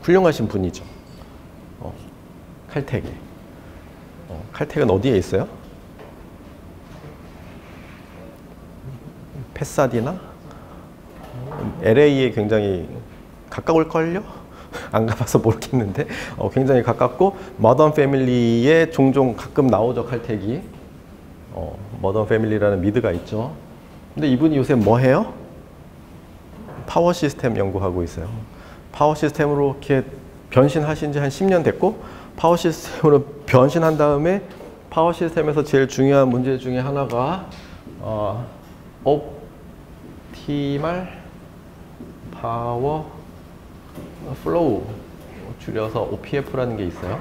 훌륭하신 분이죠. 칼텍에. 칼텍은 어디에 있어요? 패사디나? LA에 굉장히 가까울걸요? 안 가봐서 모르겠는데 굉장히 가깝고 머던 패밀리에 종종 가끔 나오죠. 칼텍이. 머던 패밀리라는 미드가 있죠. 근데 이분이 요새 뭐 해요? 파워 시스템 연구하고 있어요. 파워 시스템으로 이렇게 변신하신 지 한 10년 됐고 파워 시스템으로 변신한 다음에 파워 시스템에서 제일 중요한 문제 중에 하나가 옵티말 파워 플로우, 줄여서 OPF라는 게 있어요.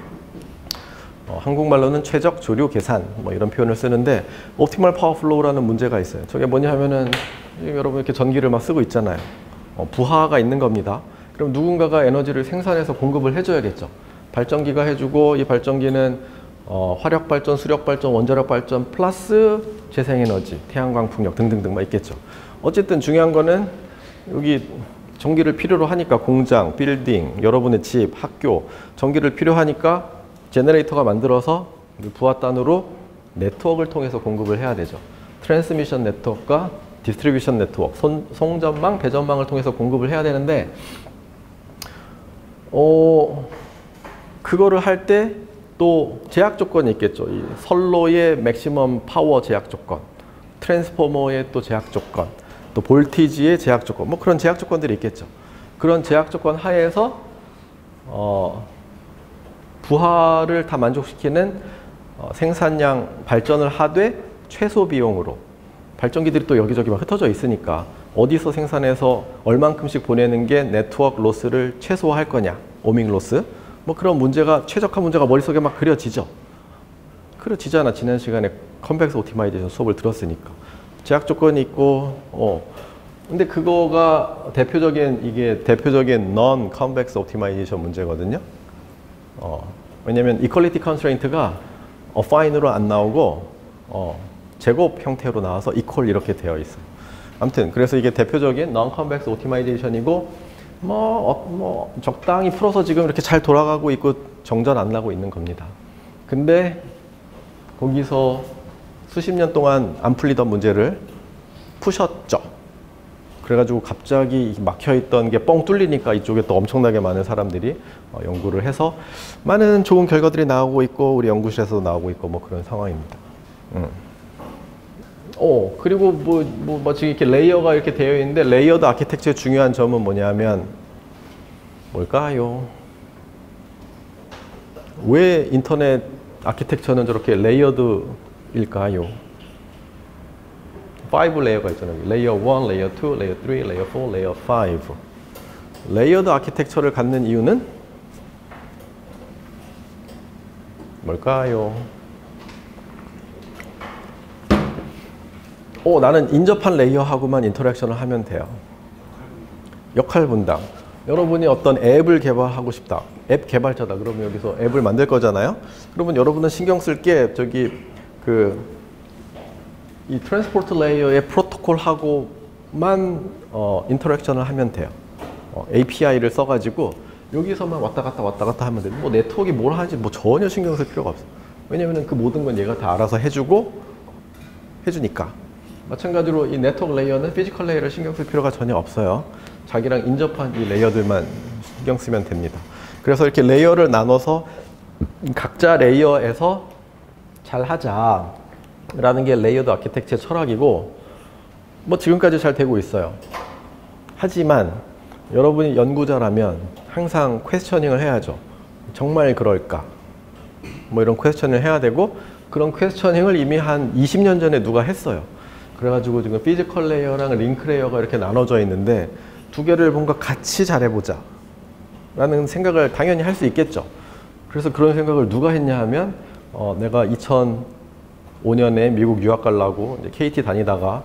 한국말로는 최적 조류 계산 뭐 이런 표현을 쓰는데 옵티멀 파워 플로우라는 문제가 있어요. 저게 뭐냐 하면은 여러분 이렇게 전기를 막 쓰고 있잖아요. 부하가 있는 겁니다. 그럼 누군가가 에너지를 생산해서 공급을 해줘야겠죠. 발전기가 해주고 이 발전기는 화력 발전, 수력 발전, 원자력 발전 플러스 재생에너지, 태양광 풍력 등등등 막 있겠죠. 어쨌든 중요한 거는 여기 전기를 필요로 하니까 공장, 빌딩, 여러분의 집, 학교 전기를 필요하니까 제너레이터가 만들어서 부하단으로 네트워크를 통해서 공급을 해야 되죠. 트랜스미션 네트워크가 디스트리뷰션 네트워크, 송전망, 배전망을 통해서 공급을 해야 되는데 그거를 할 때 또 제약 조건이 있겠죠. 이 선로의 맥시멈 파워 제약 조건, 트랜스포머의 또 제약 조건, 또 볼티지의 제약 조건, 뭐 그런 제약 조건들이 있겠죠. 그런 제약 조건 하에서 부하를 다 만족시키는 생산량 발전을 하되 최소 비용으로 발전기들이 또 여기저기 막 흩어져 있으니까 어디서 생산해서 얼만큼씩 보내는 게 네트워크 로스를 최소화할 거냐, 오밍 로스 뭐 그런 문제가 최적화 문제가 머릿속에 막 그려지죠. 그려지잖아. 지난 시간에 컨벡스 오티마이제이션 수업을 들었으니까 제약 조건이 있고 근데 그거가 대표적인 non convex optimization 문제거든요. 왜냐면 equality constraint가 affine으로 안 나오고 제곱 형태로 나와서 equal 이렇게 되어 있어요. 아무튼 그래서 이게 대표적인 non convex optimization이고 뭐 적당히 풀어서 지금 이렇게 잘 돌아가고 있고 정전 안 나고 있는 겁니다. 근데 거기서 수십 년 동안 안 풀리던 문제를 푸셨죠. 그래가지고 갑자기 막혀있던 게 뻥 뚫리니까 이쪽에 또 엄청나게 많은 사람들이 연구를 해서 많은 좋은 결과들이 나오고 있고 우리 연구실에서도 나오고 있고 뭐 그런 상황입니다. 그리고 뭐 지금 이렇게 레이어가 이렇게 되어 있는데 레이어드 아키텍처의 중요한 점은 뭐냐면 뭘까요? 왜 인터넷 아키텍처는 저렇게 레이어드일까요? 5 레이어가 있잖아요. 레이어 1, 레이어 2, 레이어 3, 레이어 4, 레이어 5. 레이어드 아키텍처를 갖는 이유는 뭘까요? 나는 인접한 레이어하고만 인터랙션을 하면 돼요. 역할 분담. 여러분이 어떤 앱을 개발하고 싶다. 앱 개발자다. 그러면 여기서 앱을 만들 거잖아요. 그러면 여러분은 신경 쓸 게 이 트랜스포트 레이어의 프로토콜하고만 인터랙션을 하면 돼요. API를 써가지고 여기서만 왔다 갔다 하면 돼요. 뭐 네트워크가 뭘 하는지 뭐 전혀 신경 쓸 필요가 없어요. 왜냐면 그 모든 건 얘가 다 알아서 해주니까. 마찬가지로 이 네트워크 레이어는 피지컬 레이어를 신경 쓸 필요가 전혀 없어요. 자기랑 인접한 이 레이어들만 신경 쓰면 됩니다. 그래서 이렇게 레이어를 나눠서 각자 레이어에서 잘 하자라는 게 레이어드 아키텍처의 철학이고 뭐 지금까지 잘 되고 있어요. 하지만 여러분이 연구자라면 항상 퀘스처닝을 해야죠. 정말 그럴까? 뭐 이런 퀘스처닝을 해야 되고 그런 퀘스처닝을 이미 한 20년 전에 누가 했어요. 그래가지고 지금 피지컬 레이어랑 링크 레이어가 이렇게 나눠져 있는데 두 개를 뭔가 같이 잘해보자 라는 생각을 당연히 할 수 있겠죠. 그래서 그런 생각을 누가 했냐 하면 내가 2005년에 미국 유학 가려고 이제 KT 다니다가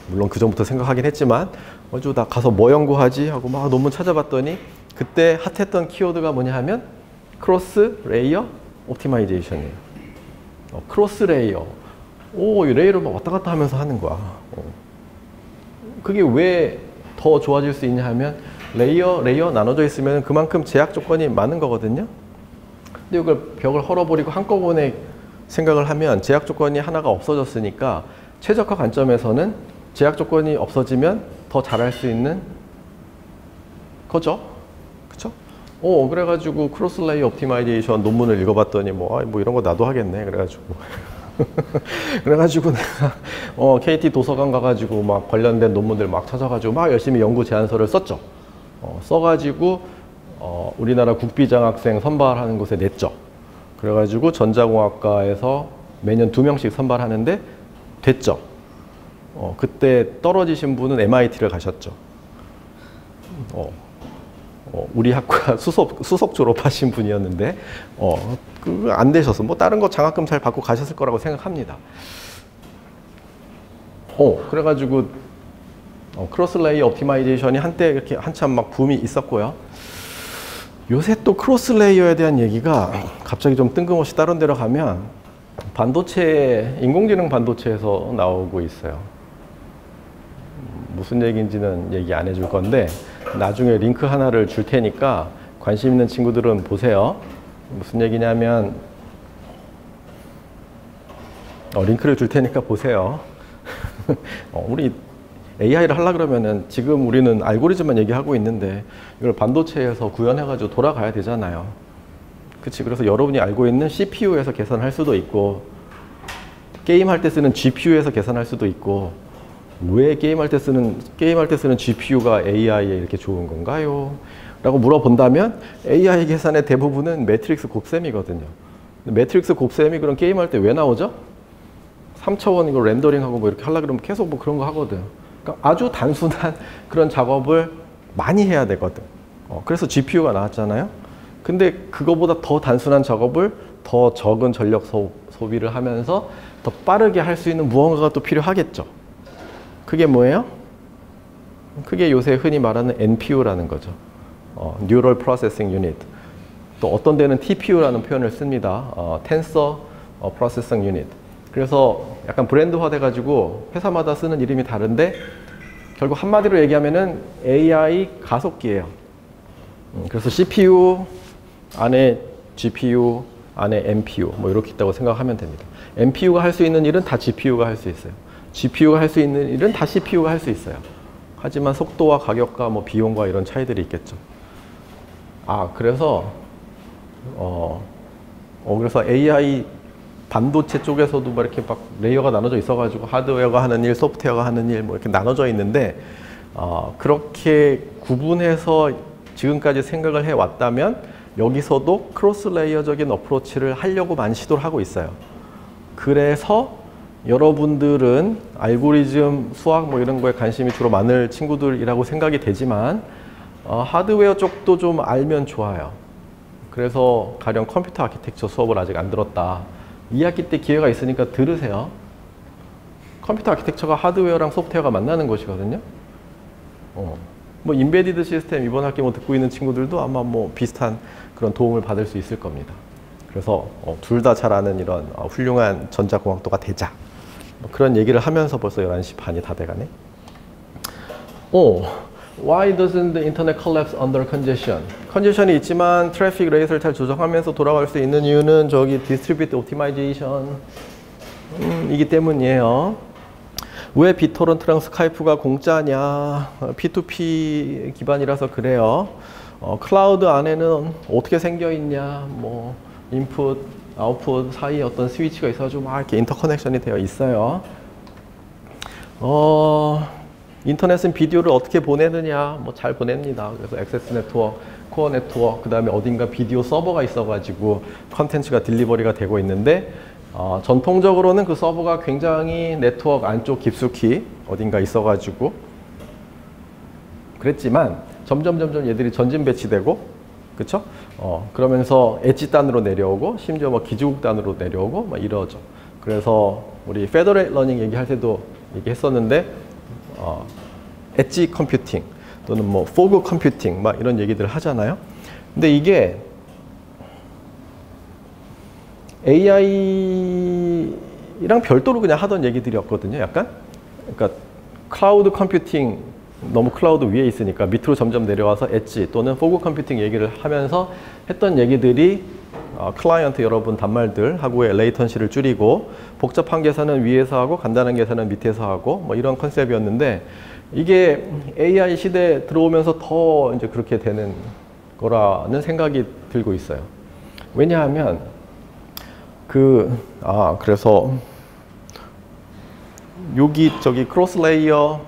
물론 그 전부터 생각하긴 했지만 나 가서 뭐 연구하지 하고 막 논문 찾아봤더니 그때 핫했던 키워드가 뭐냐 하면 크로스 레이어 옵티마이제이션이에요. 크로스 레이어. 오, 이 레이어를 막 왔다 갔다 하면서 하는 거야. 그게 왜 더 좋아질 수 있냐 하면 레이어 나눠져 있으면 그만큼 제약 조건이 많은 거거든요. 근데 이걸 벽을 헐어버리고 한꺼번에 생각을 하면 제약 조건이 하나가 없어졌으니까 최적화 관점에서는 제약 조건이 없어지면 더 잘할 수 있는 거죠. 그쵸? 그래가지고 크로스 레이어 옵티마이제이션 논문을 읽어봤더니 뭐 이런 거 나도 하겠네. 그래가지고 내가 KT 도서관 가가지고 막 관련된 논문들 막 찾아가지고 막 열심히 연구 제안서를 썼죠. 써가지고 우리나라 국비장학생 선발하는 곳에 냈죠. 그래가지고 전자공학과에서 매년 2명씩 선발하는데 됐죠. 그때 떨어지신 분은 MIT를 가셨죠. 우리 학과 수석 졸업하신 분이었는데 그거 안 되셔서 뭐 다른 거 장학금 잘 받고 가셨을 거라고 생각합니다. 그래가지고 크로스 레이어 옵티마이제이션이 한때 이렇게 한참 막 붐이 있었고요. 요새 또 크로스 레이어에 대한 얘기가 갑자기 좀 뜬금없이 다른 데로 가면 인공지능 반도체에서 나오고 있어요. 무슨 얘기인지는 얘기 안 해줄 건데 나중에 링크 하나를 줄 테니까 관심 있는 친구들은 보세요. 무슨 얘기냐면 링크를 줄 테니까 보세요. 우리 AI를 하려고 그러면은 지금 우리는 알고리즘만 얘기하고 있는데 이걸 반도체에서 구현해가지고 돌아가야 되잖아요. 그치? 그래서 여러분이 알고 있는 CPU에서 계산할 수도 있고 게임할 때 쓰는 GPU에서 계산할 수도 있고 왜 게임할 때 쓰는 GPU가 AI에 이렇게 좋은 건가요? 라고 물어본다면 AI 계산의 대부분은 매트릭스 곱셈이거든요. 매트릭스 곱셈이 그럼 게임할 때 왜 나오죠? 3차원 이거 렌더링하고 뭐 이렇게 하려고 그러면 계속 뭐 그런 거 하거든. 그러니까 아주 단순한 그런 작업을 많이 해야 되거든. 그래서 GPU가 나왔잖아요. 근데 그거보다 더 단순한 작업을 더 적은 전력 소비를 하면서 더 빠르게 할 수 있는 무언가가 또 필요하겠죠. 그게 뭐예요? 그게 요새 흔히 말하는 NPU라는 거죠. Neural Processing Unit. 또 어떤 데는 TPU라는 표현을 씁니다. Tensor Processing Unit. 그래서 약간 브랜드화 돼가지고 회사마다 쓰는 이름이 다른데 결국 한마디로 얘기하면은 AI 가속기예요. 그래서 CPU 안에 GPU 안에 NPU 뭐 이렇게 있다고 생각하면 됩니다. NPU가 할 수 있는 일은 다 GPU가 할 수 있어요. GPU가 할 수 있는 일은 다 CPU가 할 수 있어요. 하지만 속도와 가격과 뭐 비용과 이런 차이들이 있겠죠. 그래서 그래서 AI 반도체 쪽에서도 뭐 이렇게 막 레이어가 나눠져 있어가지고 하드웨어가 하는 일, 소프트웨어가 하는 일 뭐 이렇게 나눠져 있는데 그렇게 구분해서 지금까지 생각을 해왔다면 여기서도 크로스 레이어적인 어프로치를 하려고 많이 시도를 하고 있어요. 그래서 여러분들은 알고리즘, 수학 뭐 이런 거에 관심이 주로 많을 친구들이라고 생각이 되지만 하드웨어 쪽도 좀 알면 좋아요. 그래서 가령 컴퓨터 아키텍처 수업을 아직 안 들었다. 2학기 때 기회가 있으니까 들으세요. 컴퓨터 아키텍처가 하드웨어랑 소프트웨어가 만나는 것이거든요. 뭐 인베디드 시스템 이번 학기 뭐 듣고 있는 친구들도 아마 뭐 비슷한 그런 도움을 받을 수 있을 겁니다. 그래서 둘 다 잘 아는 이런 훌륭한 전자공학도가 되자. 뭐 그런 얘기를 하면서 벌써 11시 반이 다 돼가네. Why doesn't the internet collapse under congestion? 컨제션이 있지만 트래픽 레이트를 잘 조정하면서 돌아갈 수 있는 이유는 저기 디스트리뷰트 옵티마이제이션 이기 때문이에요. 왜 비토런트랑 스카이프가 공짜냐? P2P 기반이라서 그래요. 클라우드 안에는 어떻게 생겨 있냐? 뭐 인풋, 아웃풋 사이에 어떤 스위치가 있어가지고 막 이렇게 인터커넥션이 되어 있어요. 인터넷은 비디오를 어떻게 보내느냐? 뭐 잘 보냅니다. 그래서 액세스 네트워크, 코어 네트워크, 그 다음에 어딘가 비디오 서버가 있어가지고 컨텐츠가 딜리버리가 되고 있는데 전통적으로는 그 서버가 굉장히 네트워크 안쪽 깊숙이 어딘가 있어가지고 그랬지만 점점 얘들이 전진 배치되고 그쵸? 그러면서 엣지 단으로 내려오고 심지어 뭐 기지국 단으로 내려오고 막 이러죠. 그래서 우리 페더레이트 러닝 얘기할 때도 얘기했었는데 엣지 컴퓨팅 또는 뭐 포그 컴퓨팅 막 이런 얘기들 하잖아요. 근데 이게 AI랑 별도로 그냥 하던 얘기들이었거든요. 약간 그러니까 클라우드 컴퓨팅 너무 클라우드 위에 있으니까 밑으로 점점 내려와서 엣지 또는 포그 컴퓨팅 얘기를 하면서 했던 얘기들이 클라이언트 여러분 단말들하고의 레이턴시를 줄이고 복잡한 계산은 위에서 하고 간단한 계산은 밑에서 하고 뭐 이런 컨셉이었는데 이게 AI 시대에 들어오면서 더 이제 그렇게 되는 거라는 생각이 들고 있어요. 왜냐하면 그래서 여기 저기 크로스 레이어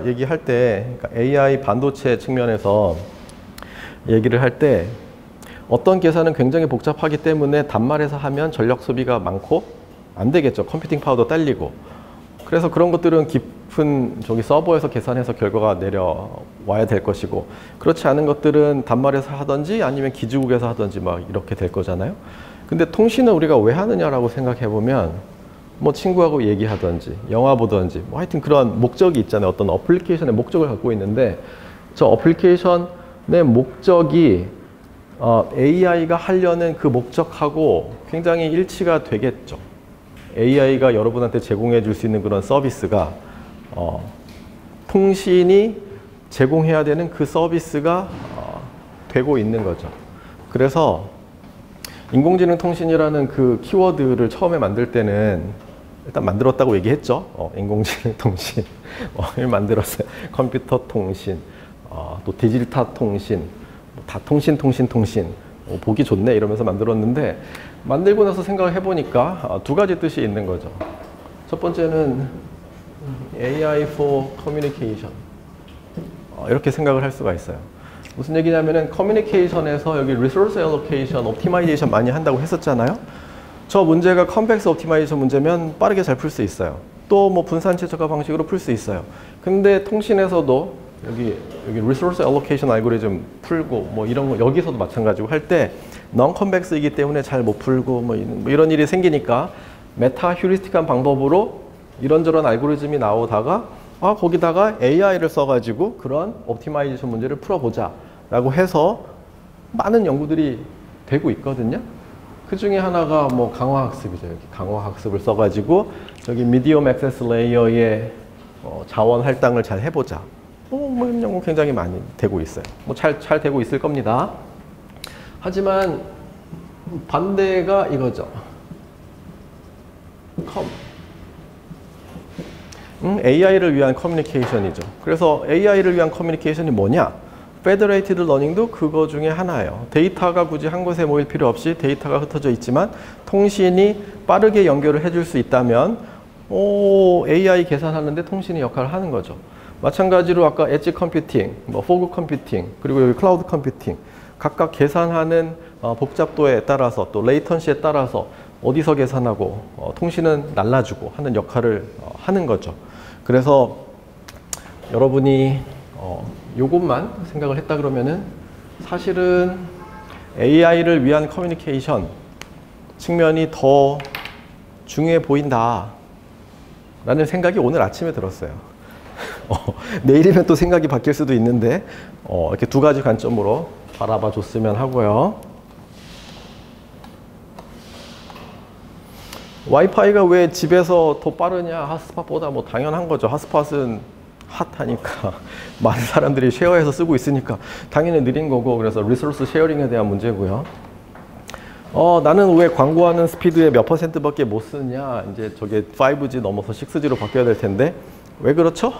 얘기할 때 그러니까 AI 반도체 측면에서 얘기를 할 때 어떤 계산은 굉장히 복잡하기 때문에 단말에서 하면 전력 소비가 많고 안 되겠죠. 컴퓨팅 파워도 딸리고. 그래서 그런 것들은 깊은 저기 서버에서 계산해서 결과가 내려와야 될 것이고 그렇지 않은 것들은 단말에서 하든지 아니면 기지국에서 하든지 막 이렇게 될 거잖아요. 근데 통신은 우리가 왜 하느냐라고 생각해 보면 뭐 친구하고 얘기하든지 영화 보든지 뭐 하여튼 그런 목적이 있잖아요. 어떤 어플리케이션의 목적을 갖고 있는데 저 어플리케이션의 목적이 AI가 하려는 그 목적하고 굉장히 일치가 되겠죠. AI가 여러분한테 제공해 줄 수 있는 그런 서비스가 통신이 제공해야 되는 그 서비스가 되고 있는 거죠. 그래서 인공지능 통신이라는 그 키워드를 처음에 만들 때는 일단 만들었다고 얘기했죠. 인공지능 통신 만들었어요. 컴퓨터 통신, 또 디지털 통신, 다 통신. 보기 좋네 이러면서 만들었는데 만들고 나서 생각을 해보니까 두 가지 뜻이 있는 거죠. 첫 번째는 AI for communication 이렇게 생각을 할 수가 있어요. 무슨 얘기냐면은 커뮤니케이션에서 여기 resource allocation, optimization 많이 한다고 했었잖아요. 저 문제가 컴팩스 옵티마이제이션 문제면 빠르게 잘 풀 수 있어요. 또 뭐 분산 최적화 방식으로 풀 수 있어요. 근데 통신에서도 여기 resource allocation 알고리즘 풀고 뭐 이런 거 여기서도 마찬가지고 할 때 non-convex이기 때문에 잘 못 풀고 뭐 이런 일이 생기니까 메타 휴리스틱한 방법으로 이런저런 알고리즘이 나오다가 거기다가 AI를 써가지고 그런 옵티마이제이션 문제를 풀어보자 라고 해서 많은 연구들이 되고 있거든요. 그 중에 하나가 뭐 강화학습이죠. 여기 강화학습을 써가지고 저기 미디엄 액세스 레이어의 자원 할당을 잘 해보자. 뭐 이런 연구 굉장히 많이 되고 있어요. 뭐 잘 되고 있을 겁니다. 하지만 반대가 이거죠. AI를 위한 커뮤니케이션이죠. 그래서 AI를 위한 커뮤니케이션이 뭐냐? 페더레이티드 러닝도 그거 중에 하나예요. 데이터가 굳이 한 곳에 모일 필요 없이 데이터가 흩어져 있지만 통신이 빠르게 연결을 해줄 수 있다면 AI 계산하는데 통신이 역할을 하는 거죠. 마찬가지로 아까 엣지 컴퓨팅, 뭐 포그 컴퓨팅, 그리고 여기 클라우드 컴퓨팅 각각 계산하는 복잡도에 따라서 또 레이턴시에 따라서 어디서 계산하고 통신은 날라주고 하는 역할을 하는 거죠. 그래서 여러분이 요것만 생각을 했다 그러면은 사실은 AI를 위한 커뮤니케이션 측면이 더 중요해 보인다 라는 생각이 오늘 아침에 들었어요. 내일이면 또 생각이 바뀔 수도 있는데 이렇게 두 가지 관점으로 바라봐 줬으면 하고요. 와이파이가 왜 집에서 더 빠르냐? 핫스팟보다 뭐 당연한 거죠. 핫스팟은 핫하니까 많은 사람들이 쉐어해서 쓰고 있으니까 당연히 느린 거고 그래서 리소스 쉐어링에 대한 문제고요. 나는 왜 광고하는 스피드의 몇 %밖에 못 쓰냐? 이제 저게 5G 넘어서 6G로 바뀌어야 될 텐데 왜 그렇죠?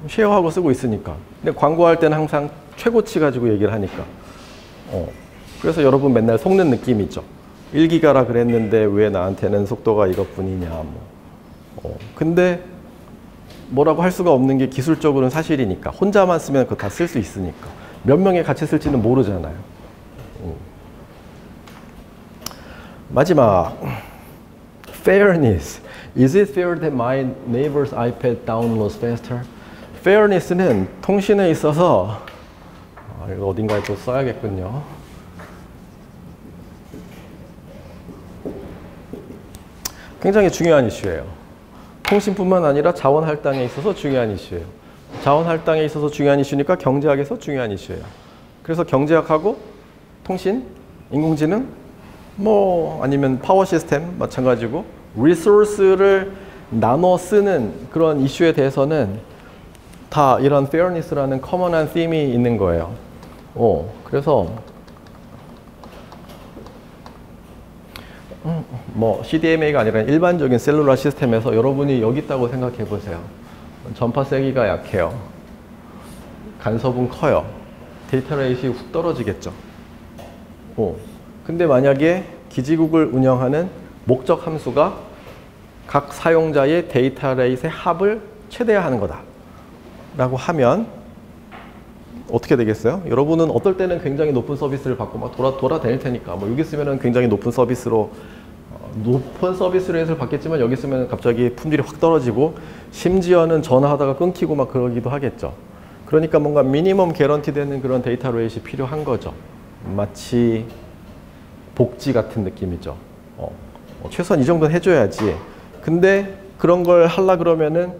쉐어하고 쓰고 있으니까. 근데 광고할 때는 항상 최고치 가지고 얘기를 하니까. 그래서 여러분 맨날 속는 느낌이죠. 1기가라 그랬는데 왜 나한테는 속도가 이것뿐이냐. 근데 뭐라고 할 수가 없는 게 기술적으로는 사실이니까. 혼자만 쓰면 그거 다 쓸 수 있으니까. 몇 명이 같이 쓸지는 모르잖아요. 마지막. Fairness. Is it fair that my neighbor's iPad downloads faster? Fairness는 통신에 있어서 이거 어딘가에 또 써야겠군요. 굉장히 중요한 이슈예요. 통신뿐만 아니라 자원 할당에 있어서 중요한 이슈예요. 자원 할당에 있어서 중요한 이슈니까 경제학에서 중요한 이슈예요. 그래서 경제학하고 통신, 인공지능, 뭐 아니면 파워 시스템 마찬가지고 리소스를 나눠 쓰는 그런 이슈에 대해서는 다 이런 fairness라는 커먼한 theme이 있는 거예요. 그래서 뭐 CDMA가 아니라 일반적인 셀룰러 시스템에서 여러분이 여기 있다고 생각해 보세요. 전파 세기가 약해요. 간섭은 커요. 데이터 레이트이 훅 떨어지겠죠. 근데 만약에 기지국을 운영하는 목적 함수가 각 사용자의 데이터 레이트의 합을 최대화하는 거다 라고 하면 어떻게 되겠어요? 여러분은 어떨 때는 굉장히 높은 서비스를 받고 막 돌아다닐 테니까 뭐 여기 쓰면은 굉장히 높은 서비스로 해서 받겠지만 여기 쓰면 갑자기 품질이 확 떨어지고 심지어는 전화하다가 끊기고 막 그러기도 하겠죠. 그러니까 뭔가 미니멈 개런티 되는 그런 데이터 레이트이 필요한 거죠. 마치 복지 같은 느낌이죠. 최소한 이 정도는 해줘야지. 근데 그런 걸 하려 그러면은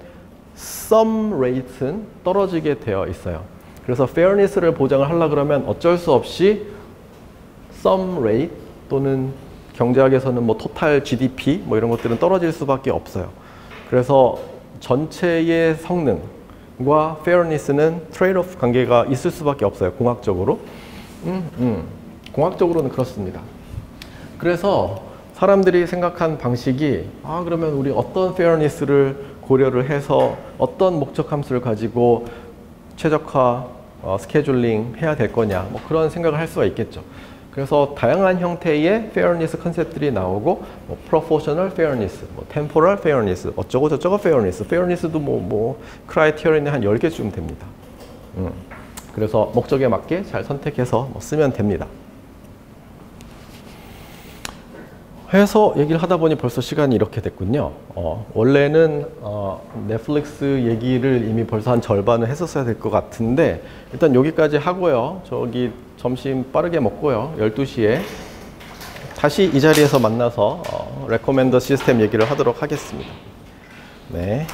some rate는 떨어지게 되어 있어요. 그래서 fairness를 보장을 하려 그러면 어쩔 수 없이 some rate 또는 경제학에서는 뭐 total GDP 뭐 이런 것들은 떨어질 수밖에 없어요. 그래서 전체의 성능과 fairness는 trade-off 관계가 있을 수밖에 없어요. 공학적으로. 공학적으로는 그렇습니다. 그래서 사람들이 생각한 방식이 그러면 우리 어떤 fairness를 고려를 해서 어떤 목적 함수를 가지고 최적화 스케줄링 해야 될 거냐 뭐 그런 생각을 할 수가 있겠죠. 그래서 다양한 형태의 fairness 컨셉들이 나오고 뭐 proportional fairness, 뭐 temporal fairness, 어쩌고 저쩌고 fairness도 뭐 크라이테리언이 한 10개쯤 됩니다. 그래서 목적에 맞게 잘 선택해서 쓰면 됩니다. 해서 얘기를 하다 보니 벌써 시간이 이렇게 됐군요. 원래는 넷플릭스 얘기를 이미 벌써 한 절반은 했었어야 될 것 같은데 일단 여기까지 하고요. 저기 점심 빠르게 먹고요. 12시에 다시 이 자리에서 만나서 레코멘더 시스템 얘기를 하도록 하겠습니다. 네.